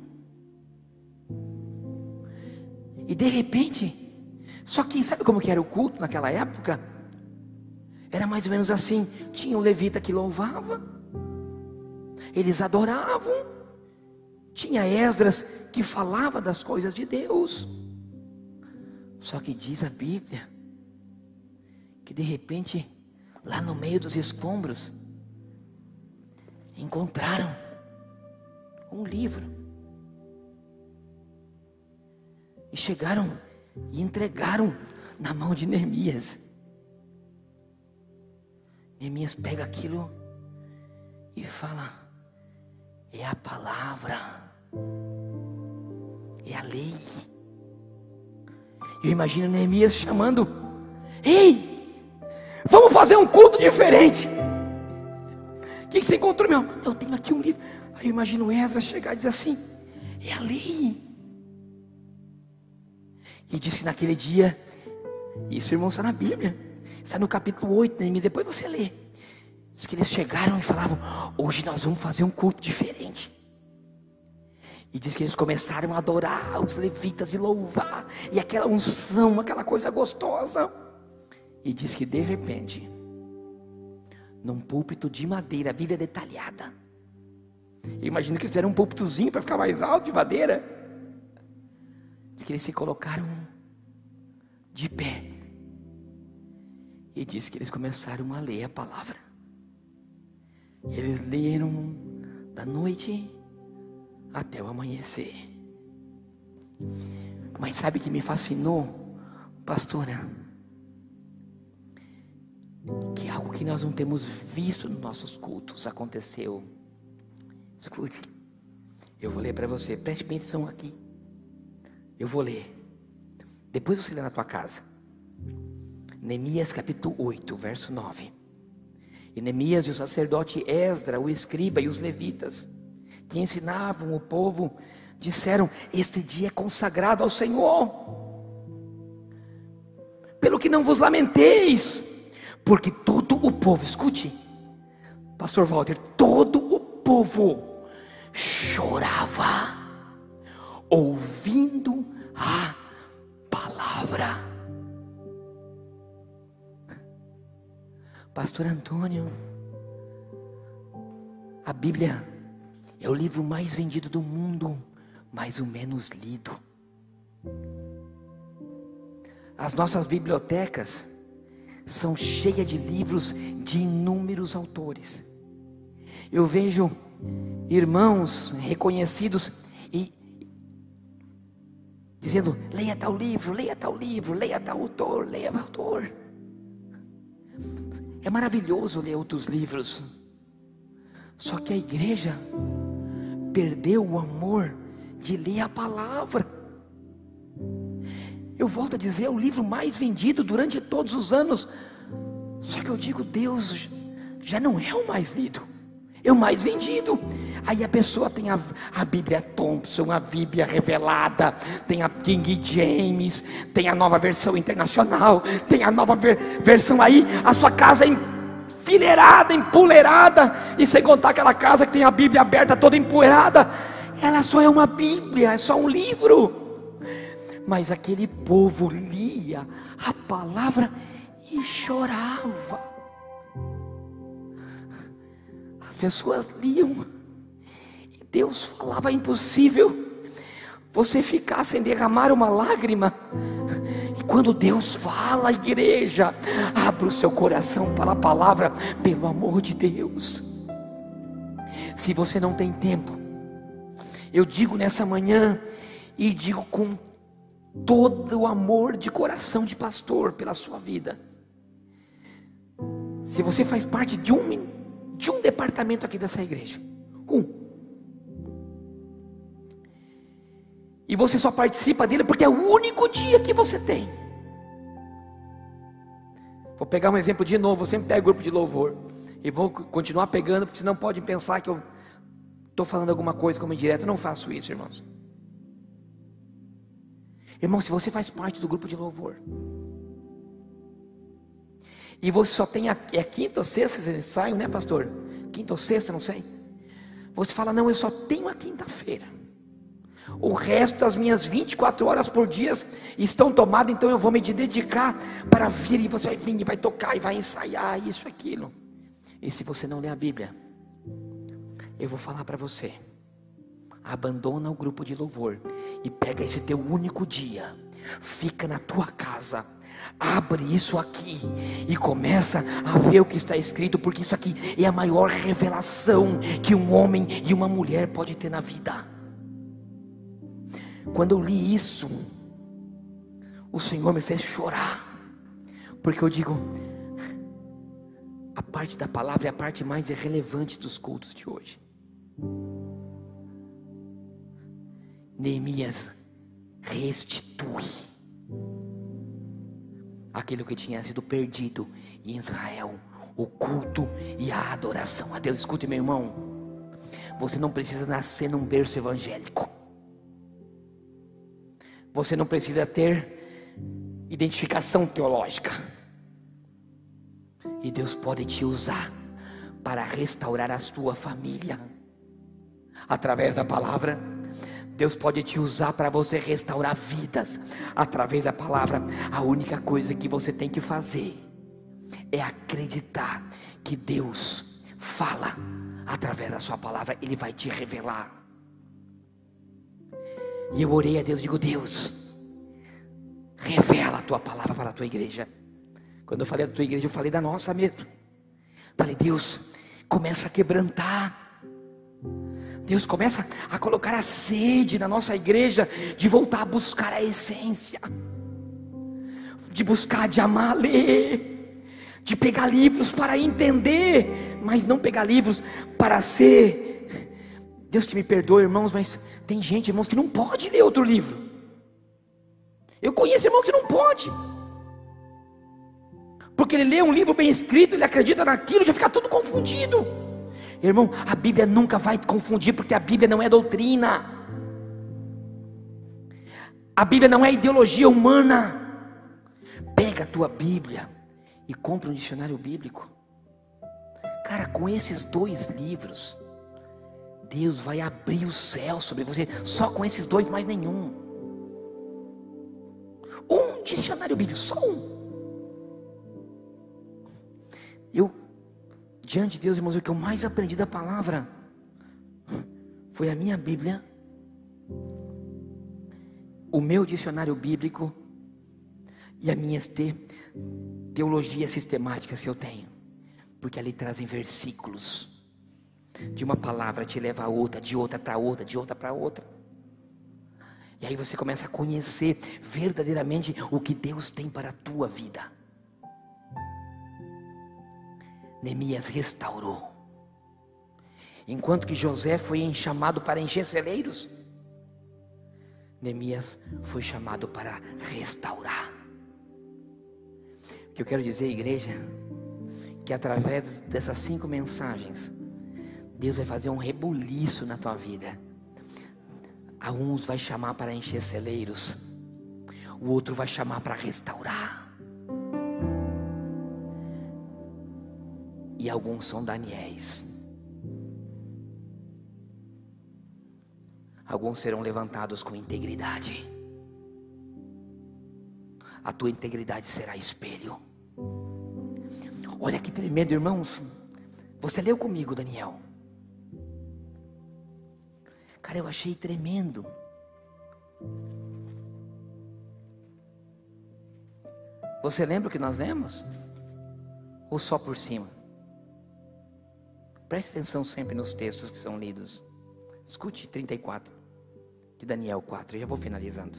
E de repente, só que sabe como que era o culto naquela época? Era mais ou menos assim: tinha um levita que louvava, eles adoravam, tinha Esdras que falava das coisas de Deus. Só que diz a Bíblia que de repente, lá no meio dos escombros, encontraram um livro, e chegaram e entregaram na mão de Neemias. Neemias pega aquilo e fala: é a palavra, é a lei. Eu imagino Neemias chamando: ei, vamos fazer um culto diferente. que você encontrou, meu? Eu tenho aqui um livro. Aí eu imagino Esdras chegar e dizer assim: é a lei. E diz que naquele dia, isso, irmão, está na Bíblia, está no capítulo 8, né? Depois você lê. Diz que eles chegaram e falavam: hoje nós vamos fazer um culto diferente. E diz que eles começaram a adorar os levitas e louvar, e aquela unção, aquela coisa gostosa. E diz que de repente, num púlpito de madeira, a Bíblia é detalhada. Imagina que eles fizeram um púlpitozinho para ficar mais alto, de madeira. Diz que eles se colocaram de pé. E diz que eles começaram a ler a palavra. Eles leram da noite até o amanhecer. Mas sabe o que me fascinou, pastora? Que algo que nós não temos visto nos nossos cultos aconteceu. Escute, eu vou ler para você, preste bem atenção aqui. Eu vou ler, depois você lê na tua casa. Neemias capítulo 8, verso 9. E Neemias e o sacerdote Esdras, o escriba e os levitas, que ensinavam o povo, disseram: este dia é consagrado ao Senhor, pelo que não vos lamenteis, porque todo o povo, escute, pastor Walter, todo o povo chorava, ouvindo a palavra. Pastor Antônio, a Bíblia é o livro mais vendido do mundo, mas o menos lido. As nossas bibliotecas são cheias de livros de inúmeros autores. Eu vejo irmãos reconhecidos e dizendo: leia tal livro, leia tal livro, leia tal autor, leia tal autor. É maravilhoso ler outros livros, só que a igreja perdeu o amor de ler a palavra. Eu volto a dizer, é o livro mais vendido durante todos os anos. Só que eu digo, Deus já não é o mais lido, é o mais vendido. Aí a pessoa tem a Bíblia Thompson, a Bíblia Revelada, tem a King James, tem a Nova Versão Internacional, tem a nova versão aí, a sua casa enfileirada, empoleirada, e sem contar aquela casa que tem a Bíblia aberta toda empoeirada. Ela só é uma Bíblia, é só um livro. Mas aquele povo lia a palavra e chorava. As pessoas liam e Deus falava: é impossível você ficar sem derramar uma lágrima. E quando Deus fala, a igreja, abra o seu coração para a palavra, pelo amor de Deus. Se você não tem tempo, eu digo nessa manhã, e digo com todo o amor de coração de pastor pela sua vida. Se você faz parte de um departamento aqui dessa igreja, e você só participa dele porque é o único dia que você tem. Vou pegar um exemplo de novo, eu sempre pego grupo de louvor, e vou continuar pegando, porque senão podem pensar que eu estou falando alguma coisa como indireta. Eu não faço isso, irmãos. Irmão, se você faz parte do grupo de louvor, e você só tem quinta ou sexta, vocês ensaiam, né, pastor? Quinta ou sexta, não sei. Você fala: não, eu só tenho a quinta-feira, o resto das minhas 24 horas por dia estão tomadas, então eu vou me dedicar para vir, e você vai vir e vai tocar e vai ensaiar isso, aquilo. E se você não lê a Bíblia, eu vou falar para você: abandona o grupo de louvor e pega esse teu único dia, fica na tua casa, abre isso aqui e começa a ver o que está escrito, porque isso aqui é a maior revelação que um homem e uma mulher pode ter na vida. Quando eu li isso, o Senhor me fez chorar, porque eu digo, a parte da palavra é a parte mais irrelevante dos cultos de hoje. Neemias restitui aquilo que tinha sido perdido em Israel, o culto e a adoração a Deus. Escute, meu irmão, você não precisa nascer num berço evangélico, você não precisa ter identificação teológica, e Deus pode te usar para restaurar a sua família, através da palavra. Deus pode te usar para você restaurar vidas, através da palavra. A única coisa que você tem que fazer é acreditar que Deus fala através da sua palavra. Ele vai te revelar. E eu orei a Deus, digo: Deus, revela a tua palavra para a tua igreja. Quando eu falei da tua igreja, eu falei da nossa mesmo. Falei: Deus, começa a quebrantar. Deus começa a colocar a sede na nossa igreja de voltar a buscar a essência, de buscar, de amar, ler, de pegar livros para entender, mas não pegar livros para ser. Deus te me perdoe, irmãos, mas tem gente, irmãos, que não pode ler outro livro. Eu conheço irmão que não pode, porque ele lê um livro bem escrito, ele acredita naquilo, já fica tudo confundido. Irmão, a Bíblia nunca vai te confundir, porque a Bíblia não é doutrina, a Bíblia não é ideologia humana. Pega a tua Bíblia e compra um dicionário bíblico. Cara, com esses 2 livros, Deus vai abrir o céu sobre você. Só com esses 2, mais nenhum. Um dicionário bíblico, só um. Diante de Deus, irmãos, o que eu mais aprendi da palavra foi a minha Bíblia, o meu dicionário bíblico e as minhas teologias sistemáticas que eu tenho, porque ali trazem versículos, de uma palavra te leva a outra, de outra para outra, de outra para outra, e aí você começa a conhecer verdadeiramente o que Deus tem para a tua vida. Neemias restaurou. Enquanto que José foi chamado para encher celeiros, Neemias foi chamado para restaurar. O que eu quero dizer, igreja, que através dessas 5 mensagens, Deus vai fazer um rebuliço na tua vida. A uns vai chamar para encher celeiros, o outro vai chamar para restaurar. E alguns são Daniéis. Alguns serão levantados com integridade. A tua integridade será espelho. Olha que tremendo, irmãos. Você leu comigo, Daniel? Cara, eu achei tremendo. Você lembra o que nós lemos? Ou só por cima? Preste atenção sempre nos textos que são lidos. Escute 34 de Daniel 4. Eu já vou finalizando.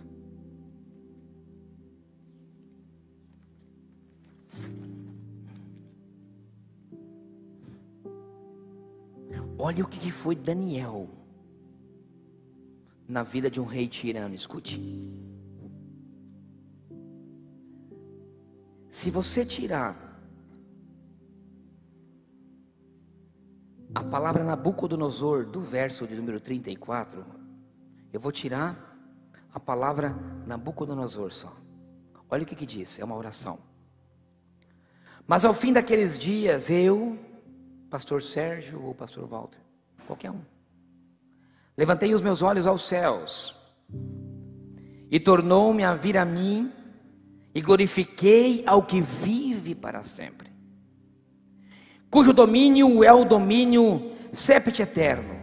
Olha o que foi Daniel na vida de um rei tirano. Escute. Se você tirar a palavra Nabucodonosor do verso de número 34, eu vou tirar a palavra Nabucodonosor só. Olha o que diz, é uma oração. Mas ao fim daqueles dias, eu, pastor Sérgio ou pastor Walter, qualquer um, levantei os meus olhos aos céus, e tornou-me a vir a mim, e glorifiquei ao que vive para sempre, cujo domínio é o domínio sempiterno,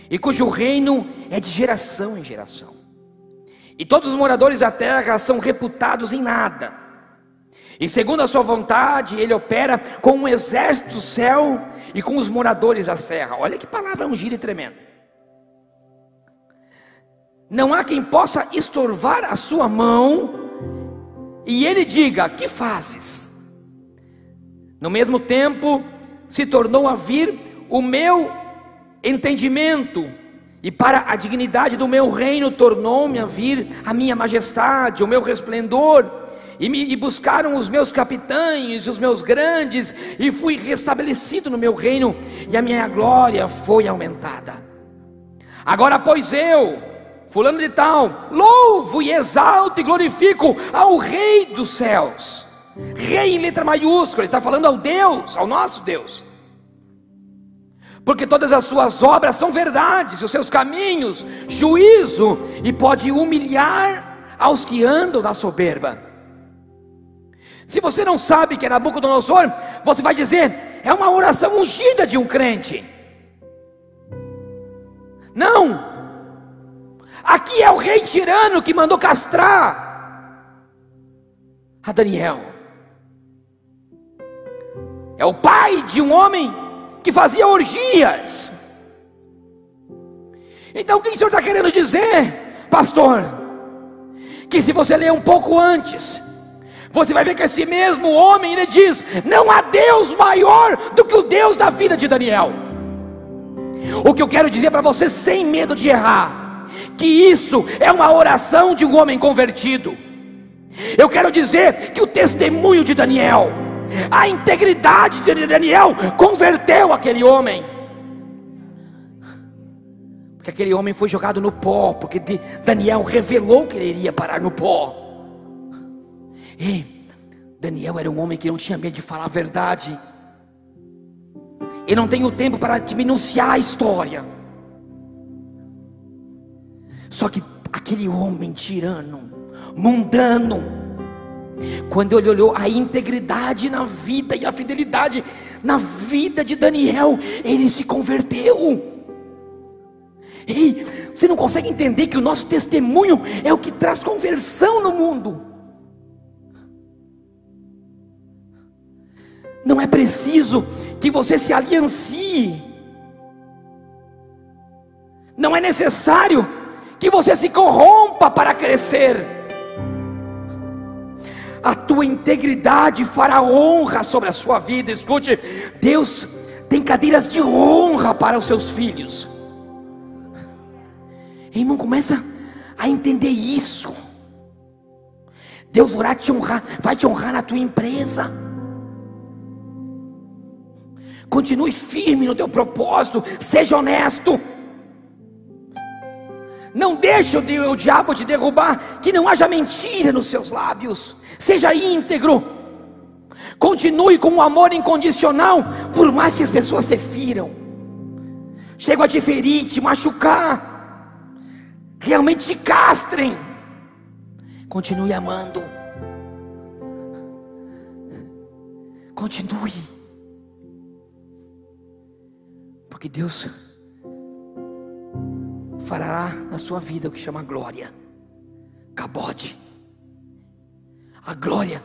e cujo reino é de geração em geração. E todos os moradores da terra são reputados em nada. E segundo a sua vontade, ele opera com um exército do céu e com os moradores da terra. Olha que palavra ungida e tremenda. Não há quem possa estorvar a sua mão, e ele diga: que fazes? No mesmo tempo, se tornou a vir o meu entendimento, e para a dignidade do meu reino tornou-me a vir a minha majestade, o meu resplendor, e buscaram os meus capitães, os meus grandes, e fui restabelecido no meu reino, e a minha glória foi aumentada. Agora, pois eu, fulano de tal, louvo e exalto e glorifico ao Rei dos céus. Rei em letra maiúscula, está falando ao Deus, ao nosso Deus. Porque todas as suas obras são verdades, os seus caminhos, juízo, e pode humilhar aos que andam na soberba. Se você não sabe que é Nabucodonosor, você vai dizer, é uma oração ungida de um crente. Não, aqui é o rei tirano que mandou castrar a Daniel. É o pai de um homem que fazia orgias. Então o que o senhor está querendo dizer, pastor? Que se você ler um pouco antes, você vai ver que esse mesmo homem, ele diz, não há Deus maior do que o Deus da vida de Daniel. O que eu quero dizer para você, sem medo de errar, que isso é uma oração de um homem convertido. Eu quero dizer que o testemunho de Daniel, a integridade de Daniel, converteu aquele homem. Porque aquele homem foi jogado no pó, porque Daniel revelou que ele iria parar no pó. E Daniel era um homem que não tinha medo de falar a verdade. Eu não tenho tempo para te minuciar a história. Só que aquele homem tirano, mundano, quando ele olhou a integridade na vida e a fidelidade na vida de Daniel, ele se converteu. Ei, você não consegue entender que o nosso testemunho é o que traz conversão no mundo? Não é preciso que você se aliancie. Não é necessário que você se corrompa para crescer. A tua integridade fará honra sobre a sua vida. Escute, Deus tem cadeiras de honra para os seus filhos. Irmão, começa a entender isso. Deus vai te honrar na tua empresa. Continue firme no teu propósito, seja honesto. Não deixe o diabo te derrubar, que não haja mentira nos seus lábios. Seja íntegro. Continue com um amor incondicional, por mais que as pessoas te firam, chegam a te ferir, te machucar, realmente te castrem. Continue amando. Continue. Porque Deus fará na sua vida o que chama glória, cabode. A glória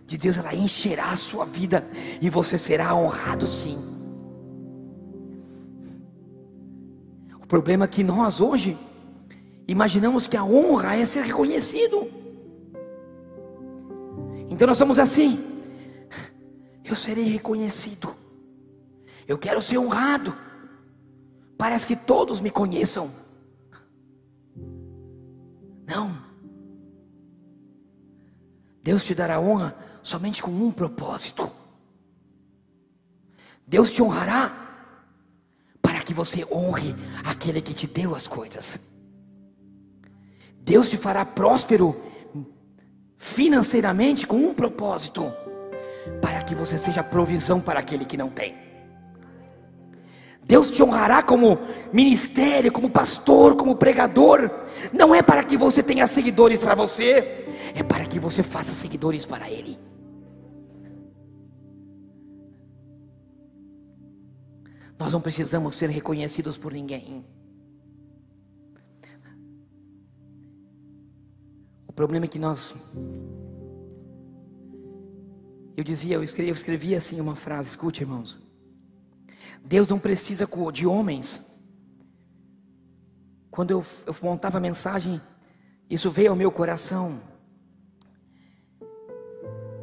de Deus, ela encherá a sua vida, e você será honrado sim. O problema é que nós hoje imaginamos que a honra é ser reconhecido. Então nós somos assim: eu serei reconhecido, eu quero ser honrado, parece que todos me conheçam. Não, Deus te dará honra somente com um propósito. Deus te honrará para que você honre aquele que te deu as coisas. Deus te fará próspero financeiramente com um propósito, para que você seja provisão para aquele que não tem. Deus te honrará como ministério, como pastor, como pregador. Não é para que você tenha seguidores para você, é para que você faça seguidores para Ele. Nós não precisamos ser reconhecidos por ninguém. O problema é que eu escrevi assim uma frase, escute, irmãos. Deus não precisa de homens. Quando eu montava a mensagem, isso veio ao meu coração.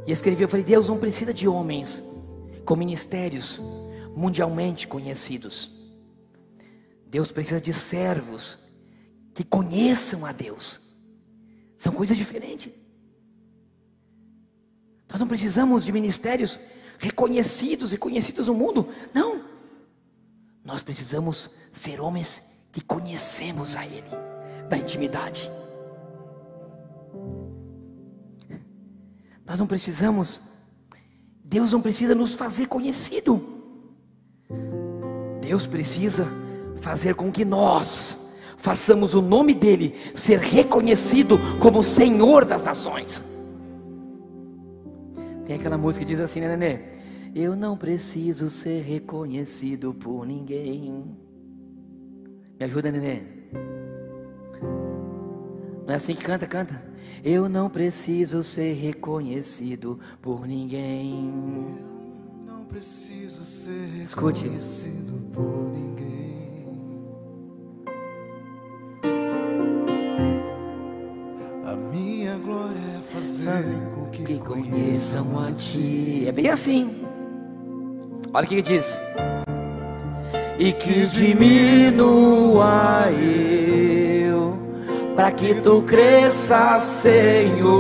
E escrevi, eu falei, Deus não precisa de homens com ministérios mundialmente conhecidos. Deus precisa de servos que conheçam a Deus. São coisas diferentes. Nós não precisamos de ministérios reconhecidos e conhecidos no mundo. Não. Nós precisamos ser homens que conhecemos a Ele, da intimidade. Nós não precisamos, Deus não precisa nos fazer conhecido. Deus precisa fazer com que nós façamos o nome dEle ser reconhecido como Senhor das nações. Tem aquela música que diz assim, né, Nenê? Eu não preciso ser reconhecido por ninguém. Me ajuda, Nenê. Não é assim que canta? Eu não preciso ser reconhecido por ninguém. Eu não preciso ser Escute. reconhecido por ninguém. A minha glória é fazer com que conheçam a Ti. É bem assim. Olha o que diz. E que diminua eu, para que Tu cresças, Senhor,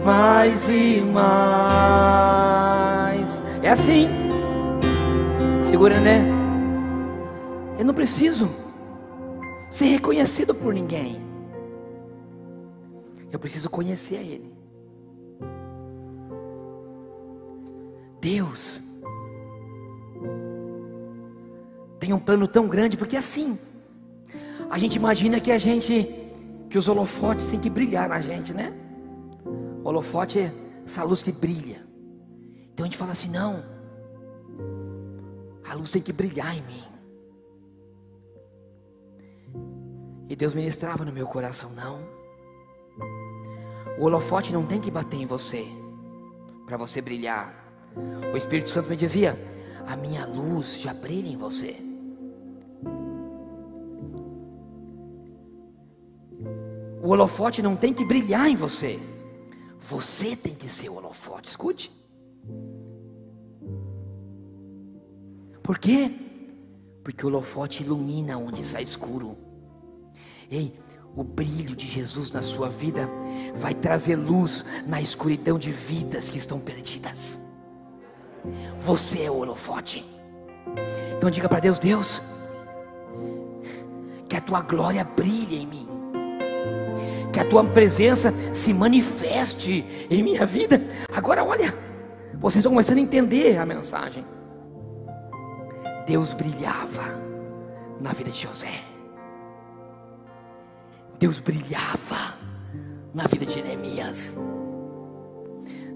mais e mais. É assim. Segura, né? Eu não preciso ser reconhecido por ninguém. Eu preciso conhecer a Ele. Deus tem um plano tão grande, porque assim, a gente imagina que os holofotes têm que brilhar na gente, né? O holofote é essa luz que brilha. Então a gente fala assim, não, a luz tem que brilhar em mim. E Deus ministrava no meu coração, não. O holofote não tem que bater em você, para você brilhar. O Espírito Santo me dizia, a minha luz já brilha em você. O holofote não tem que brilhar em você. Você tem que ser o holofote, escute. Por quê? Porque o holofote ilumina onde está escuro. Ei, o brilho de Jesus na sua vida vai trazer luz na escuridão de vidas que estão perdidas. Você é o holofote. Então diga para Deus, Deus, que a Tua glória brilhe em mim, que a Tua presença se manifeste em minha vida. Agora olha, vocês estão começando a entender a mensagem. Deus brilhava na vida de José. Deus brilhava na vida de Jeremias.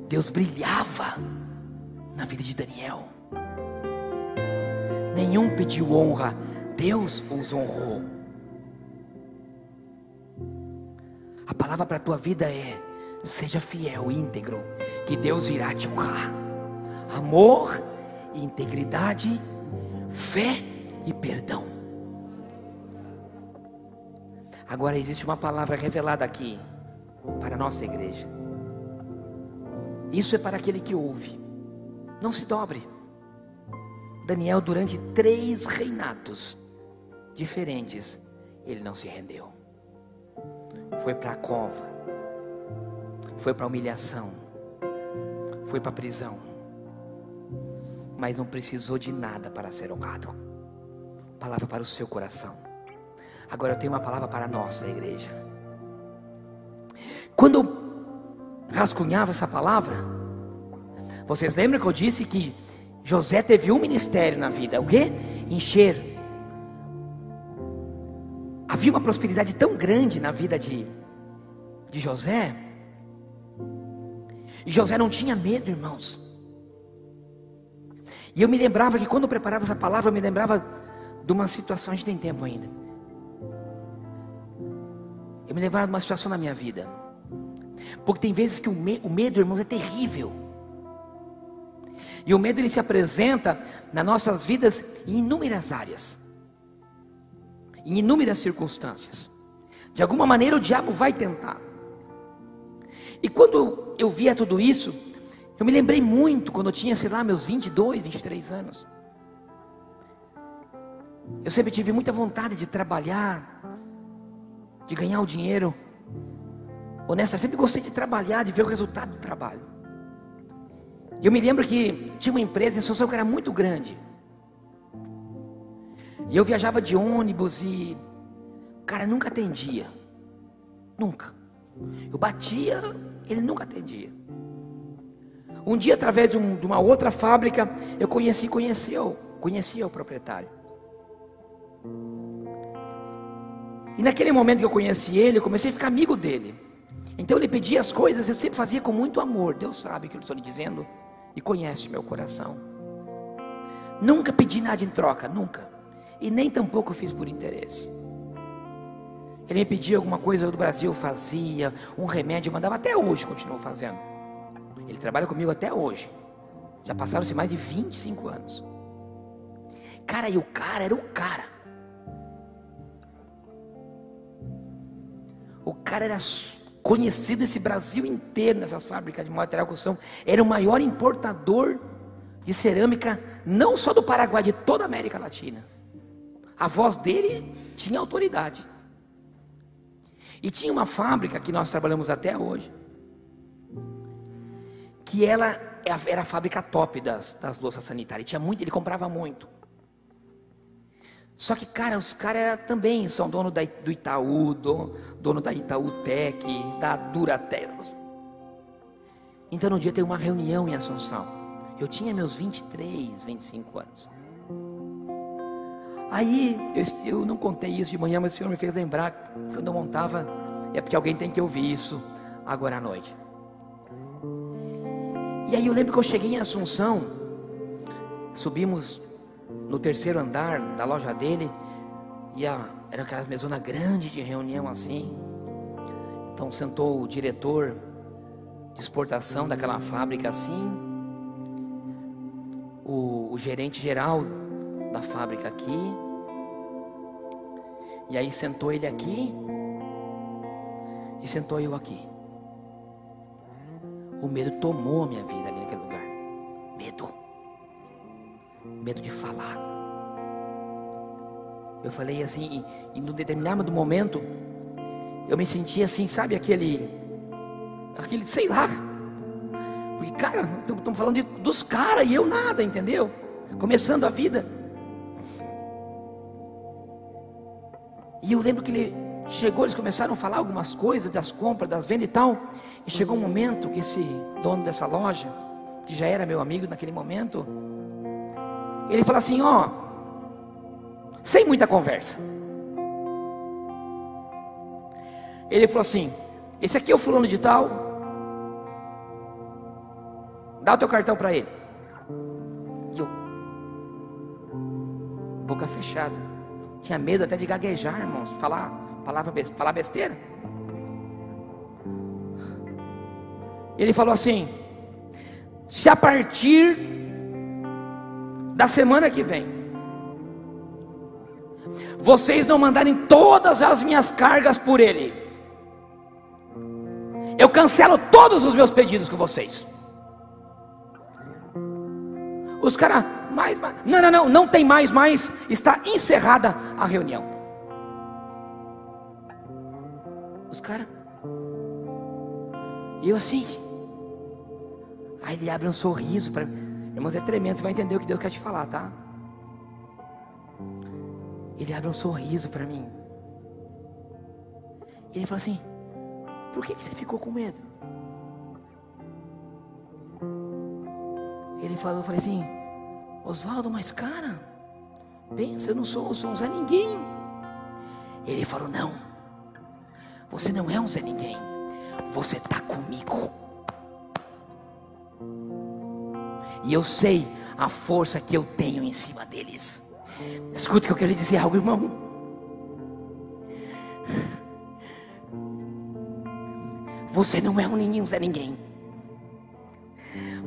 Deus brilhava na vida de Daniel. Nenhum pediu honra, Deus os honrou. A palavra para a tua vida é: seja fiel e íntegro, que Deus irá te honrar. Amor, integridade, fé e perdão. Agora existe uma palavra revelada aqui para a nossa igreja. Isso é para aquele que ouve. Não se dobre. Daniel, durante 3 reinados diferentes, ele não se rendeu. Foi para a cova, foi para a humilhação, foi para a prisão, mas não precisou de nada para ser honrado. Palavra para o seu coração. Agora eu tenho uma palavra para a nossa igreja. Quando eu rascunhava essa palavra, vocês lembram que eu disse que José teve um ministério na vida? O quê? Encher. Havia uma prosperidade tão grande na vida de José. E José não tinha medo, irmãos. E eu me lembrava que quando eu preparava essa palavra, eu me lembrava de uma situação, a gente tem tempo ainda. Eu me lembrava de uma situação na minha vida. Porque tem vezes que o medo, irmãos, é terrível. E o medo, ele se apresenta nas nossas vidas em inúmeras áreas, em inúmeras circunstâncias. De alguma maneira o diabo vai tentar. E quando eu via tudo isso, eu me lembrei muito quando eu tinha, sei lá, meus 22, 23 anos. Eu sempre tive muita vontade de trabalhar, de ganhar o dinheiro. honesta, sempre gostei de trabalhar, de ver o resultado do trabalho. Eu me lembro que tinha uma empresa em Assunção que era muito grande. E eu viajava de ônibus e o cara nunca atendia. Nunca. Eu batia, ele nunca atendia. Um dia, através de uma outra fábrica, eu conhecia o proprietário. E naquele momento que eu conheci ele, eu comecei a ficar amigo dele. Então ele pedia as coisas, eu sempre fazia com muito amor. Deus sabe o que eu estou lhe dizendo e conhece meu coração. Nunca pedi nada em troca, nunca. E nem tampouco fiz por interesse. Ele me pedia alguma coisa do Brasil, fazia. Um remédio, mandava, até hoje continuo fazendo. Ele trabalha comigo até hoje. Já passaram-se mais de 25 anos. Cara, e o cara era o cara. O cara era conhecido nesse Brasil inteiro, nessas fábricas de material de construção. Era o maior importador de cerâmica, não só do Paraguai, de toda a América Latina. A voz dele tinha autoridade. E tinha uma fábrica que nós trabalhamos até hoje, que ela era a fábrica top das louças sanitárias. Ele comprava muito. Só que, cara, os caras também são dono do Itaú, dono da Itaútec, da Duratec. Então, um dia teve uma reunião em Assunção. Eu tinha meus 23, 25 anos. Aí, eu não contei isso de manhã, mas o Senhor me fez lembrar, quando eu montava, é porque alguém tem que ouvir isso agora à noite. E aí eu lembro que eu cheguei em Assunção, subimos no 3º andar da loja dele, e eram aquelas mesonas grandes de reunião assim. Então sentou o diretor de exportação daquela fábrica assim, o gerente geral da fábrica aqui, e aí sentou ele aqui, e sentou eu aqui. O medo tomou a minha vida ali naquele lugar. Medo de falar. Eu falei assim, e num determinado momento, eu me sentia assim, sabe, aquele, sei lá, porque, cara, estamos falando dos caras e eu nada, entendeu? Começando a vida. E eu lembro que ele chegou, eles começaram a falar algumas coisas das compras, das vendas e tal. E chegou um momento que esse dono dessa loja, que já era meu amigo naquele momento, ele falou assim, ó, sem muita conversa. Ele falou assim, esse aqui é o fulano de tal, dá o teu cartão para ele. E eu, boca fechada, tinha medo até de gaguejar, irmãos, de falar besteira. Ele falou assim, se a partir da semana que vem vocês não mandarem todas as minhas cargas por ele, eu cancelo todos os meus pedidos com vocês. Os caras, não tem mais, está encerrada a reunião. Os caras, e eu assim, aí ele abre um sorriso para mim. Irmãos, é tremendo, você vai entender o que Deus quer te falar, tá? Ele abre um sorriso para mim. Ele fala assim, por que você ficou com medo? Eu falei assim, Oswaldo, mas cara, pensa, eu não sou um Zé Ninguém. Ele falou, não, você não é um Zé Ninguém, você está comigo. E eu sei a força que eu tenho em cima deles. Escute que eu quero lhe dizer algo, irmão. Você não é um Zé Ninguém.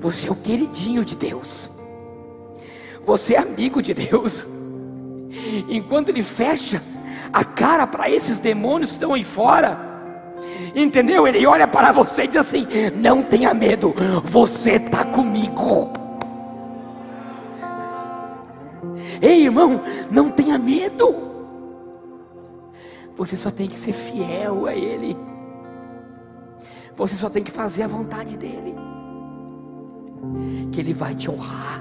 Você é o queridinho de Deus. Você é amigo de Deus. Enquanto Ele fecha a cara para esses demônios que estão aí fora, entendeu? Ele olha para você e diz assim, não tenha medo, você está comigo. Ei, irmão, não tenha medo. Você só tem que ser fiel a Ele. Você só tem que fazer a vontade dele, que ele vai te honrar.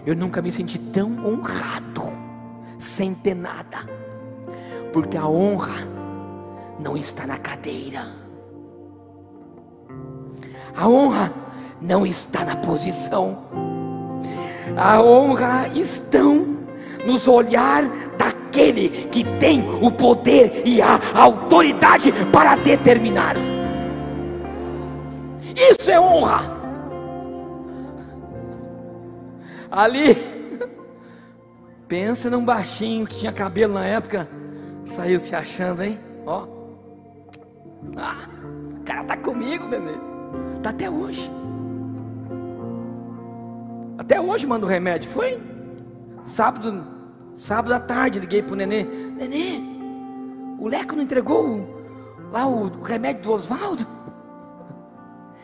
Eu nunca me senti tão honrado sem ter nada, porque a honra não está na cadeira, a honra não está na posição, a honra está nos olhar daquele que tem o poder e a autoridade para determinar. Isso é honra. Ali, pensa num baixinho que tinha cabelo na época, saiu se achando, hein? Ó, o cara tá comigo, nenê. Tá até hoje. Até hoje manda o remédio. Foi sábado à tarde, liguei pro nenê. Nenê, o Leco não entregou lá o remédio do Oswaldo?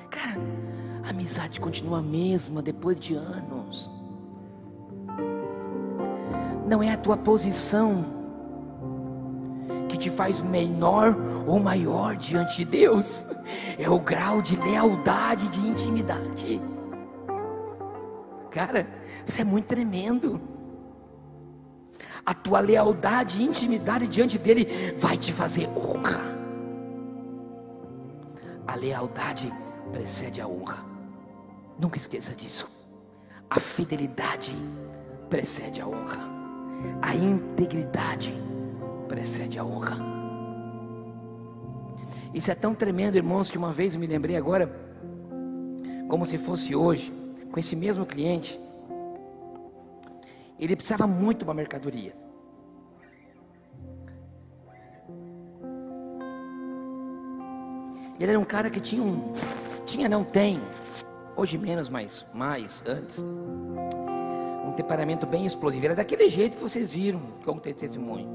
Cara, a amizade continua a mesma depois de anos. Não é a tua posição que te faz menor ou maior diante de Deus, é o grau de lealdade, de intimidade. Cara, isso é muito tremendo. A tua lealdade e intimidade diante dele vai te fazer honra. A lealdade precede a honra. Nunca esqueça disso. A fidelidade precede a honra. A integridade precede a honra. Isso é tão tremendo, irmãos, que uma vez eu me lembrei agora, como se fosse hoje, com esse mesmo cliente. Ele precisava muito de uma mercadoria. Ele era um cara que tem, hoje menos, mas mais, antes, um temperamento bem explosivo. Era daquele jeito que vocês viram, como tem testemunho.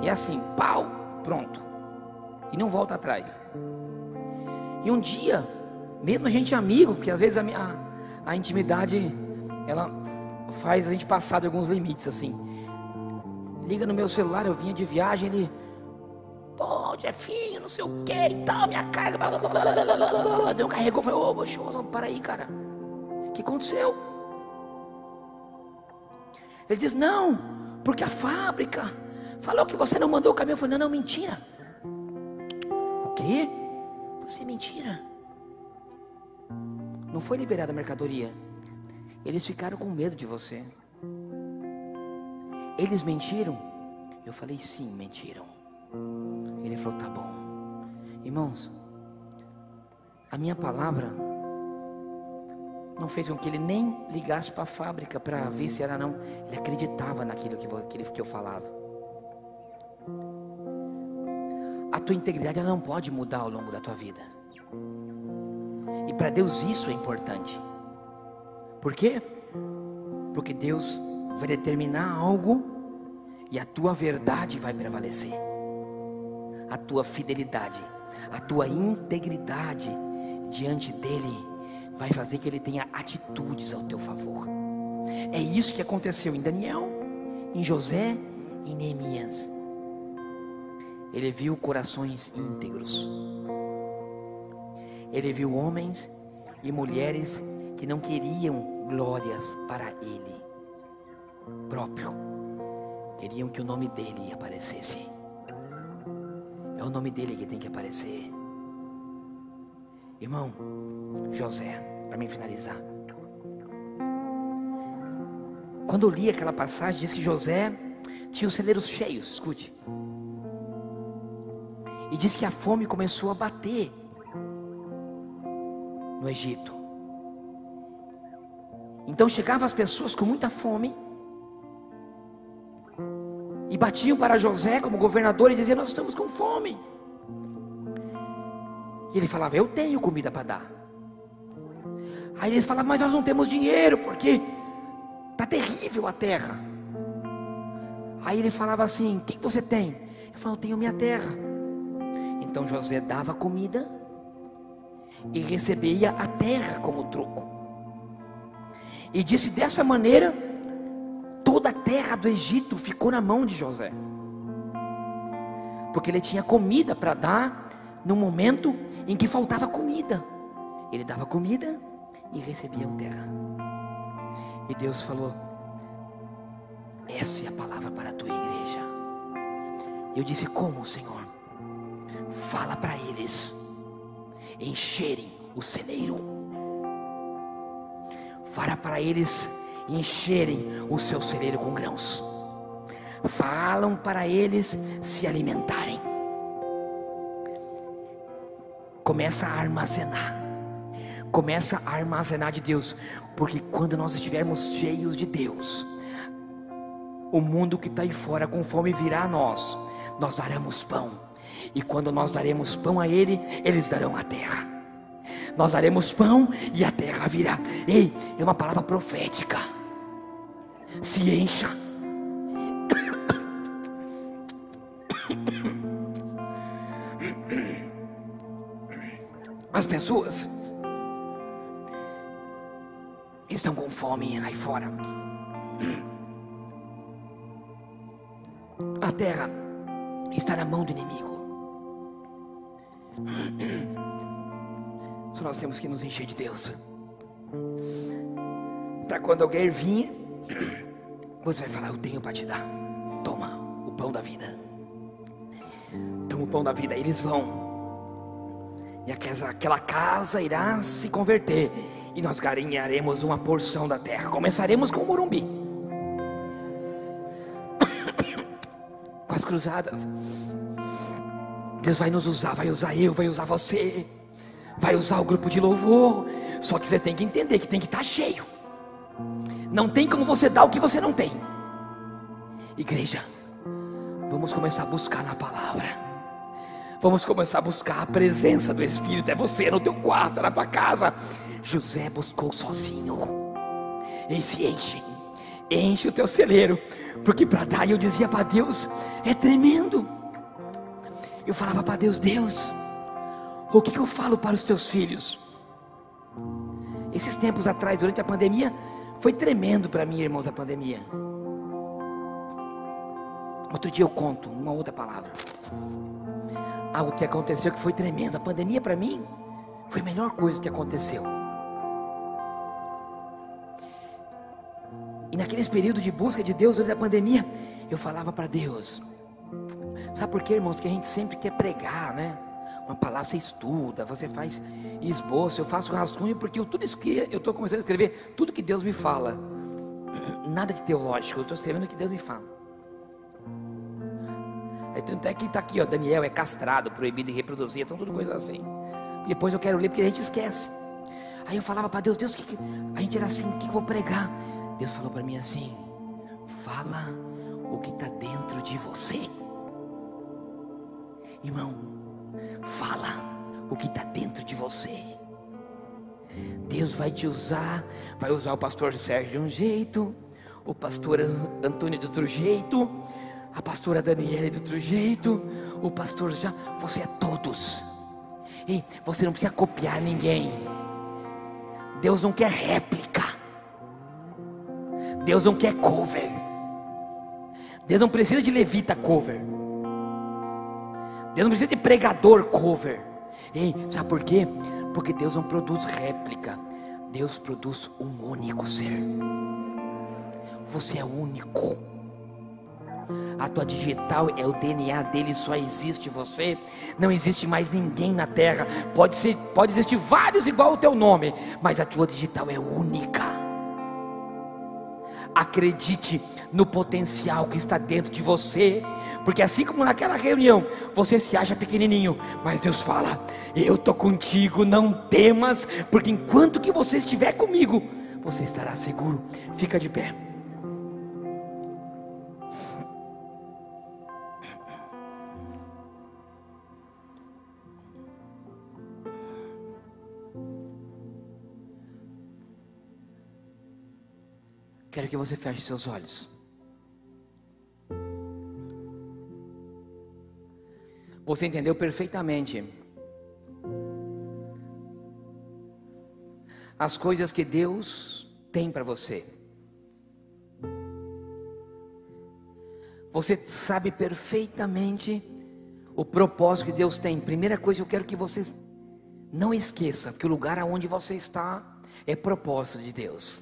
E assim, pau, pronto. E não volta atrás. E um dia, mesmo a gente amigo, porque às vezes a intimidade, ela faz a gente passar de alguns limites, assim. Liga no meu celular, eu vinha de viagem, ele... Pô, Jefinho, não sei o que e tal, minha carga, blá, blá, blá, blá, blá, blá, blá. Deu um carregou, falei, ô, Bochoso, para aí, cara. O que aconteceu? Ele diz, não, porque a fábrica falou que você não mandou o caminhão. Eu falei, não, mentira. O quê? Você é mentira. Não foi liberada a mercadoria. Eles ficaram com medo de você. Eles mentiram? Eu falei, sim, mentiram. Ele falou, tá bom. Irmãos, a minha palavra não fez com que ele nem ligasse para a fábrica para ver se era não. Ele acreditava naquilo que eu falava. A tua integridade, ela não pode mudar ao longo da tua vida. E para Deus isso é importante. Por quê? Porque Deus vai determinar algo e a tua verdade vai prevalecer. A tua fidelidade, a tua integridade diante dele vai fazer que ele tenha atitudes ao teu favor. É isso que aconteceu em Daniel, em José e em Neemias. Ele viu corações íntegros. Ele viu homens e mulheres que não queriam glórias para ele próprio. Queriam que o nome dele aparecesse. É o nome dele que tem que aparecer. Irmão, José, para mim finalizar. Quando eu li aquela passagem, diz que José tinha os celeiros cheios, escute. E diz que a fome começou a bater no Egito. Então chegavam as pessoas com muita fome e batiam para José como governador e diziam, nós estamos com fome. E ele falava, eu tenho comida para dar. Aí eles falavam, mas nós não temos dinheiro, porque está terrível a terra. Aí ele falava assim, o que você tem? Ele falou, eu tenho minha terra. Então José dava comida e recebia a terra como troco. E disse, dessa maneira, toda a terra do Egito ficou na mão de José. Porque ele tinha comida para dar no momento em que faltava comida. Ele dava comida e recebiam terra. E Deus falou: essa é a palavra para a tua igreja. Eu disse: como, Senhor? Fala para eles encherem o celeiro. Fala para eles encherem o seu celeiro com grãos. Falam para eles se alimentarem. Começa a armazenar. Começa a armazenar de Deus. Porque quando nós estivermos cheios de Deus, o mundo que está aí fora com fome virá a nós. Nós daremos pão. E quando nós daremos pão a Ele, eles darão a terra. Nós daremos pão e a terra virá. Ei, é uma palavra profética. Se encha. As pessoas estão com fome aí fora. A terra está na mão do inimigo. Só nós temos que nos encher de Deus. Para quando alguém vir, você vai falar: eu tenho para te dar. Toma o pão da vida. Toma o pão da vida. Eles vão. E aquela casa irá se converter. E nós ganharemos uma porção da terra. Começaremos com o Morumbi. Com as cruzadas. Deus vai nos usar. Vai usar eu, vai usar você. Vai usar o grupo de louvor. Só que você tem que entender que tem que estar cheio. Não tem como você dar o que você não tem. Igreja, vamos começar a buscar na palavra. Vamos começar a buscar a presença do Espírito. É você no teu quarto, na tua casa. José buscou sozinho. E se enche. Enche o teu celeiro. Porque para dar, eu dizia para Deus, é tremendo. Eu falava para Deus: Deus, o que eu falo para os teus filhos? Esses tempos atrás, durante a pandemia, foi tremendo para mim, irmãos, a pandemia. Outro dia eu conto uma outra palavra. Algo que aconteceu que foi tremendo. A pandemia para mim foi a melhor coisa que aconteceu. E naqueles períodos de busca de Deus durante a pandemia, eu falava para Deus. Sabe por quê, irmãos? Porque a gente sempre quer pregar, né? Uma palavra, você estuda, você faz esboço. Eu faço rascunho porque eu estou começando a escrever tudo que Deus me fala. Nada de teológico, eu estou escrevendo o que Deus me fala. Aí tanto é que está aqui, ó, Daniel é castrado, proibido de reproduzir, então tudo coisa assim. E depois eu quero ler porque a gente esquece. Aí eu falava para Deus, a gente era assim, o que eu vou pregar? Deus falou para mim assim: fala o que está dentro de você. Irmão, fala o que está dentro de você. Deus vai te usar, vai usar o pastor Sérgio de um jeito, o pastor Antônio de outro jeito, a pastora Daniela de outro jeito, o pastor já, você é todos. E você não precisa copiar ninguém. Deus não quer réplica. Deus não quer cover. Deus não precisa de levita cover. Deus não precisa de pregador cover. Ei, sabe por quê? Porque Deus não produz réplica. Deus produz um único ser. Você é único. A tua digital é o DNA dele, só existe você. Não existe mais ninguém na terra. Pode existir vários igual ao teu nome, mas a tua digital é única. Acredite no potencial que está dentro de você. Porque assim como naquela reunião, você se acha pequenininho, mas Deus fala: eu estou contigo, não temas, porque enquanto que você estiver comigo, você estará seguro. Fica de pé. Quero que você feche seus olhos. Você entendeu perfeitamente as coisas que Deus tem para você. Você sabe perfeitamente o propósito que Deus tem. Primeira coisa, eu quero que você não esqueça que o lugar aonde você está é propósito de Deus.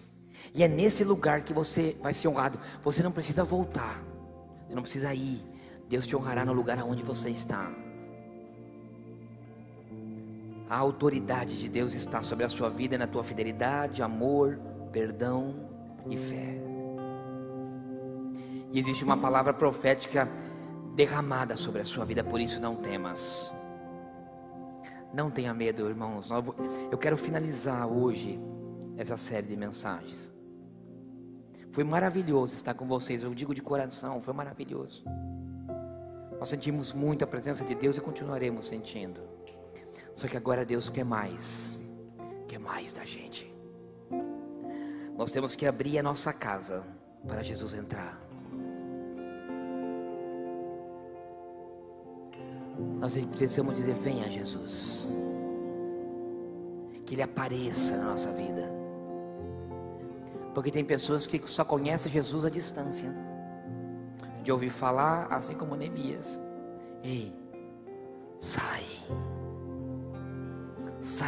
E é nesse lugar que você vai ser honrado. Você não precisa voltar, você não precisa ir. Deus te honrará no lugar aonde você está. A autoridade de Deus está sobre a sua vida, na tua fidelidade, amor, perdão e fé. E existe uma palavra profética derramada sobre a sua vida, por isso não temas. Não tenha medo, irmãos. Eu quero finalizar hoje essa série de mensagens. Foi maravilhoso estar com vocês, eu digo de coração, foi maravilhoso. Nós sentimos muito a presença de Deus e continuaremos sentindo. Só que agora Deus quer mais da gente. Nós temos que abrir a nossa casa para Jesus entrar. Nós precisamos dizer: venha Jesus, que Ele apareça na nossa vida. Porque tem pessoas que só conhecem Jesus à distância, de ouvir falar, assim como Neemias. Ei, sai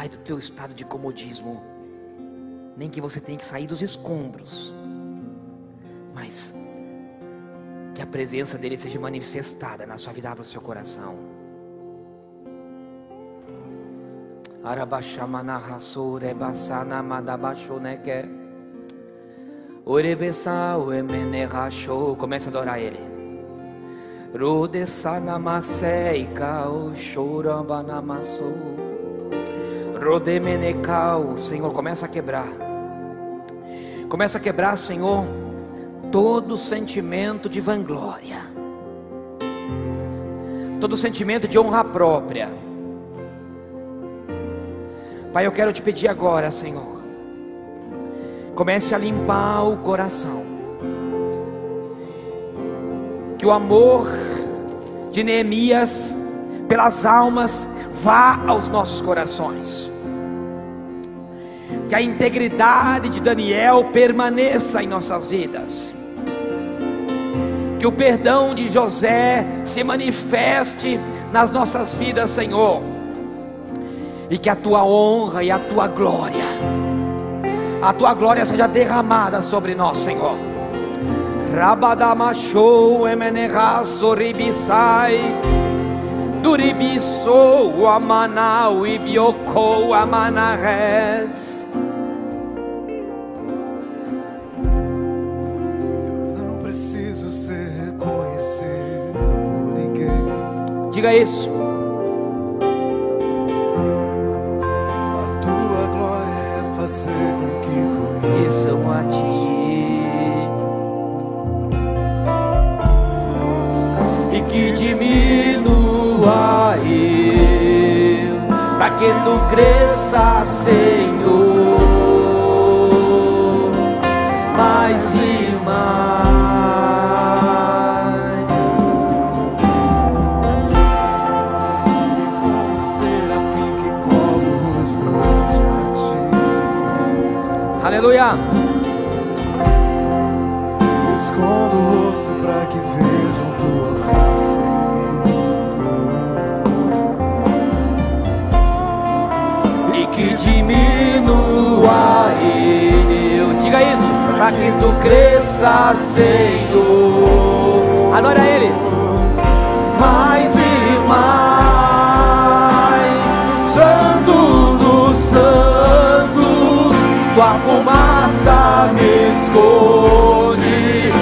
do teu estado de comodismo. Nem que você tenha que sair dos escombros, mas que a presença dele seja manifestada na sua vida. Abra o seu coração. Comece a adorar ele. Senhor, começa a quebrar. Começa a quebrar, Senhor, todo sentimento de vanglória, todo sentimento de honra própria. Pai, eu quero te pedir agora, Senhor, comece a limpar o coração. Que o amor de Neemias pelas almas vá aos nossos corações. Que a integridade de Daniel permaneça em nossas vidas. Que o perdão de José se manifeste nas nossas vidas, Senhor. E que a tua honra e a tua glória seja derramada sobre nós, Senhor. Rabadamachou emeneraço ribisai Duribissou amanau e biocou amanarés. Não preciso ser reconhecido por ninguém. Diga isso. A tua glória é fazer com que conheçam a ti. E que diminua eu, para que tu cresça, Senhor, mais e mais. E como serafim que cobre o rosto diante de ti. Aleluia. Escondo o rosto para que vejam tua face em mim. E que diminua eu, diga isso, para que tu cresça, Senhor. Adora Ele. Mais e mais, Santo dos Santos, tua fumaça me esconde.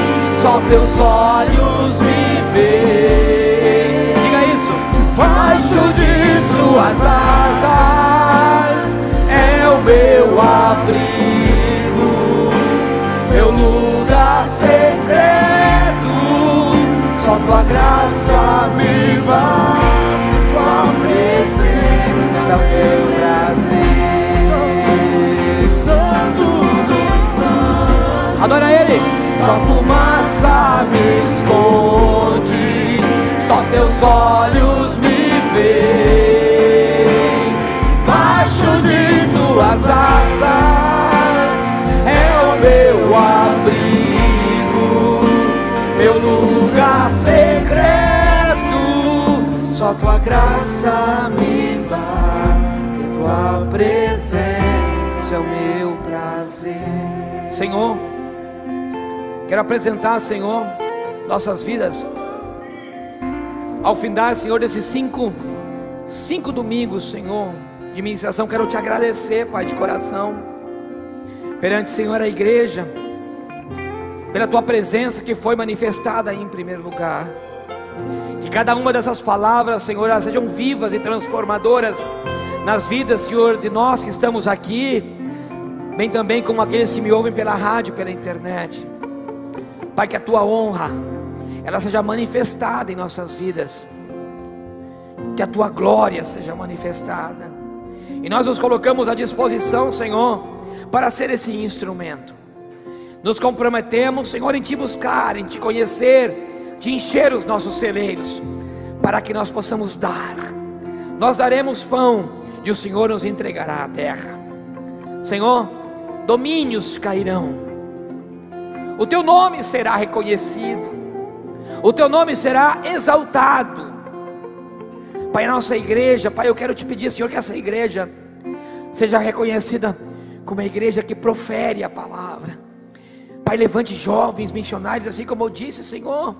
Só teus olhos me veem. Diga isso. Debaixo de suas asas é o meu abrigo, meu lugar secreto. Só tua graça me basta, tua presença meu prazer. Santo dos Santos, Adora Ele. Só fumaça me esconde, só teus olhos me veem. Debaixo de tuas asas é o meu abrigo, meu lugar secreto. Só graça me basta, tua presença é o meu prazer. Senhor, quero apresentar, Senhor, nossas vidas ao findar, Senhor, desses cinco domingos, Senhor, de ministração. Quero te agradecer, Pai, de coração, perante, Senhor, a igreja, pela tua presença que foi manifestada aí em primeiro lugar. Que cada uma dessas palavras, Senhor, elas sejam vivas e transformadoras nas vidas, Senhor, de nós que estamos aqui, bem também como aqueles que me ouvem pela rádio, pela internet. Pai, que a tua honra ela seja manifestada em nossas vidas, que a tua glória seja manifestada, e nós nos colocamos à disposição, Senhor, para ser esse instrumento. Nos comprometemos, Senhor, em te buscar, em te conhecer, de encher os nossos celeiros, para que nós possamos dar. Nós daremos pão e o Senhor nos entregará a terra. Senhor, domínios cairão, o teu nome será reconhecido, o teu nome será exaltado. Pai, a nossa igreja, Pai, eu quero te pedir, Senhor, que essa igreja seja reconhecida como a igreja que profere a palavra. Pai, levante jovens missionários, assim como eu disse, Senhor.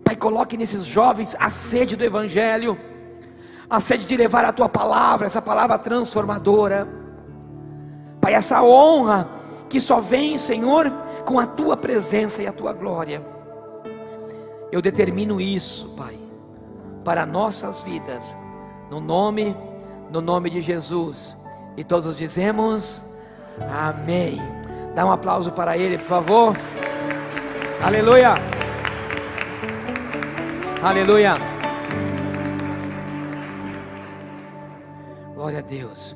Pai, coloque nesses jovens a sede do evangelho, a sede de levar a tua palavra, essa palavra transformadora. Pai, essa honra que só vem, Senhor, com a tua presença e a tua glória. Eu determino isso, Pai, para nossas vidas, no nome de Jesus. E todos dizemos amém. Dá um aplauso para ele, por favor. Aleluia. Aleluia. Glória a Deus.